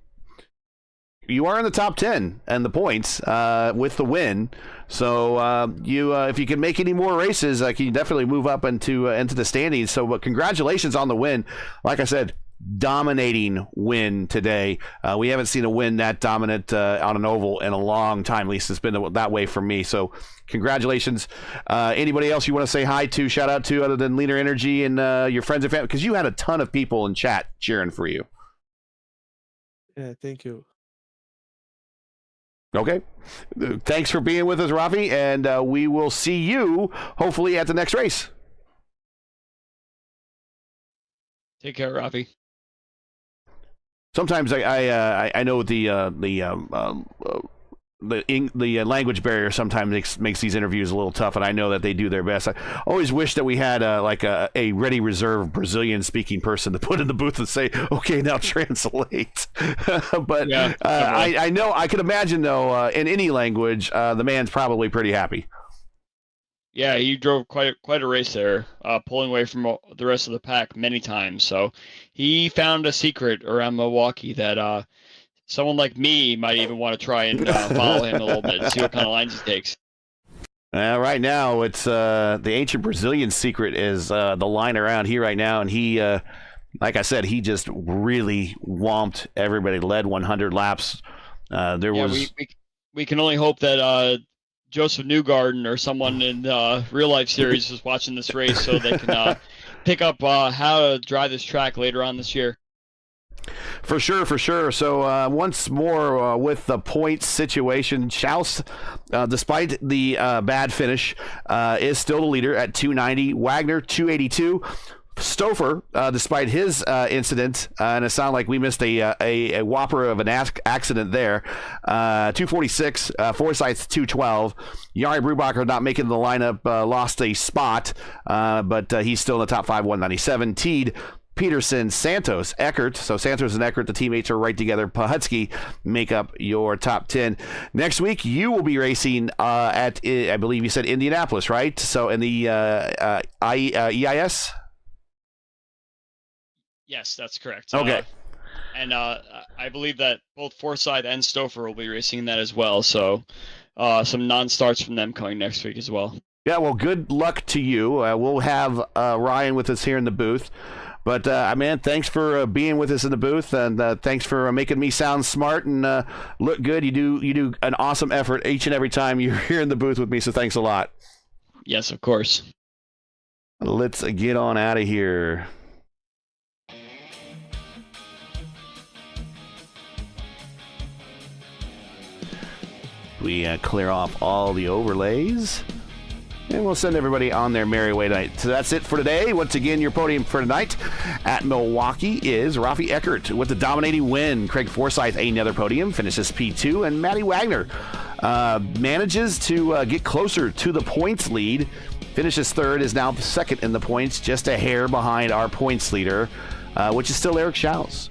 You are in the top 10 and the points with the win. So you, if you can make any more races, can you definitely move up into the standings. So, but congratulations on the win. Like I said, dominating win today. We haven't seen a win that dominant on an oval in a long time. At least it's been that way for me. So congratulations. Anybody else you want to say hi to, shout out to, other than Leader Energy and your friends and family? Because you had a ton of people in chat cheering for you. Yeah, thank you. Okay. Thanks for being with us, Rafi, and we will see you hopefully at the next race. Take care, Rafi. Sometimes I know the language barrier sometimes makes these interviews a little tough, and I know that they do their best. I always wish that we had a ready reserve Brazilian speaking person to put in the booth and say, "Okay, now translate." But yeah, I know I can imagine though in any language, the man's probably pretty happy. Yeah, he drove quite a race there, pulling away from the rest of the pack many times. So he found a secret around Milwaukee that someone like me might even want to try and follow him a little bit and see what kind of lines he takes. Right now, it's the ancient Brazilian secret is the line around here right now, and he, like I said, he just really whomped everybody, led 100 laps. We can only hope that Joseph Newgarden or someone in real life series is watching this race so they can pick up how to drive this track later on this year. For sure. So once more with the points situation, Schaus, despite the bad finish, is still the leader at 290. Wagner 282. Stouffer, despite his incident, and it sounded like we missed a whopper of an accident there, 246, Forsyth's 212. Jari Brubacher not making the lineup, lost a spot, but he's still in the top 5, 197. Teed, Peterson, Santos, Eckert. So Santos and Eckert, the teammates are right together. Pahutsky make up your top 10. Next week, you will be racing at, I believe you said Indianapolis, right? So in the EIS? Yes, that's correct. Okay. And I believe that both Forsyth and Stouffer will be racing in that as well. So some non-starts from them coming next week as well. Yeah, well, good luck to you. We'll have Ryan with us here in the booth. But, man, thanks for being with us in the booth, and thanks for making me sound smart and look good. You do an awesome effort each and every time you're here in the booth with me, so thanks a lot. Yes, of course. Let's get on out of here. We clear off all the overlays, and we'll send everybody on their merry way tonight. So that's it for today. Once again, your podium for tonight at Milwaukee is Rafi Eckert with the dominating win. Craig Forsyth, another podium, finishes P2, and Matty Wagner manages to get closer to the points lead. Finishes third, is now second in the points, just a hair behind our points leader, which is still Eric Schaus.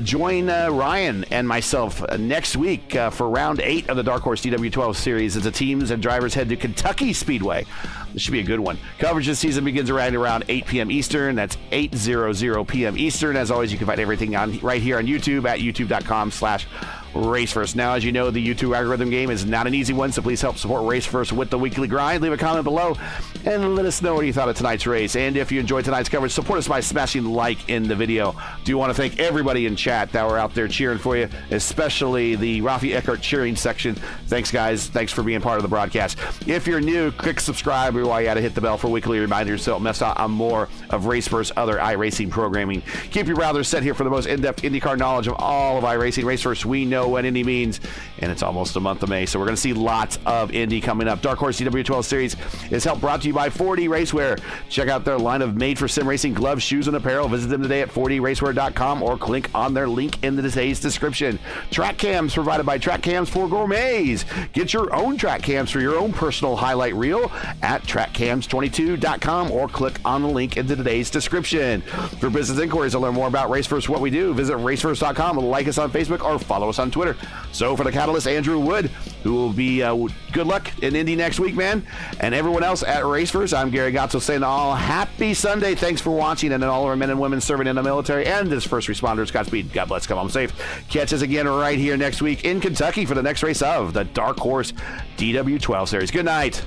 Join Ryan and myself next week for round 8 of the Dark Horse DW12 series as the teams and drivers head to Kentucky Speedway. This should be a good one. Coverage this season begins around 8 p.m. Eastern. That's 8:00 p.m. Eastern. As always, you can find everything on right here on YouTube at youtube.com/RaceFirst. Now, as you know, the YouTube algorithm game is not an easy one, so please help support RaceFirst with the weekly grind. Leave a comment below and let us know what you thought of tonight's race. And if you enjoyed tonight's coverage, support us by smashing like in the video. Do want to thank everybody in chat that were out there cheering for you, especially the Rafi Eckert cheering section. Thanks, guys. Thanks for being part of the broadcast. If you're new, click subscribe while you got to hit the bell for weekly reminders so don't miss out on more of RaceFirst's other iRacing programming. Keep your browsers set here for the most in-depth IndyCar knowledge of all of iRacing. RaceFirst, we know what Indy means, and it's almost the month of May, so we're going to see lots of Indy coming up. Dark Horse DW12 series is helped brought to you by 4D Racewear. Check out their line of made-for-sim racing gloves, shoes, and apparel. Visit them today at 4dracewear.com or click on their link in today's description. Track cams provided by Track Cams for Gourmets. Get your own track cams for your own personal highlight reel at trackcams22.com or click on the link in today's description. For business inquiries to learn more about RaceFirst, what we do, visit racefirst.com, like us on Facebook, or follow us on Twitter. So for the Catalyst, Andrew Wood, who will be good luck in Indy next week, man, and everyone else at RaceFirst, I'm Gary Gotzo saying all happy Sunday. Thanks for watching, and all of our men and women serving in the military and as first responders, Godspeed. God bless. Come home safe. Catch us again right here next week in Kentucky for the next race of the Dark Horse DW12 series. Good night.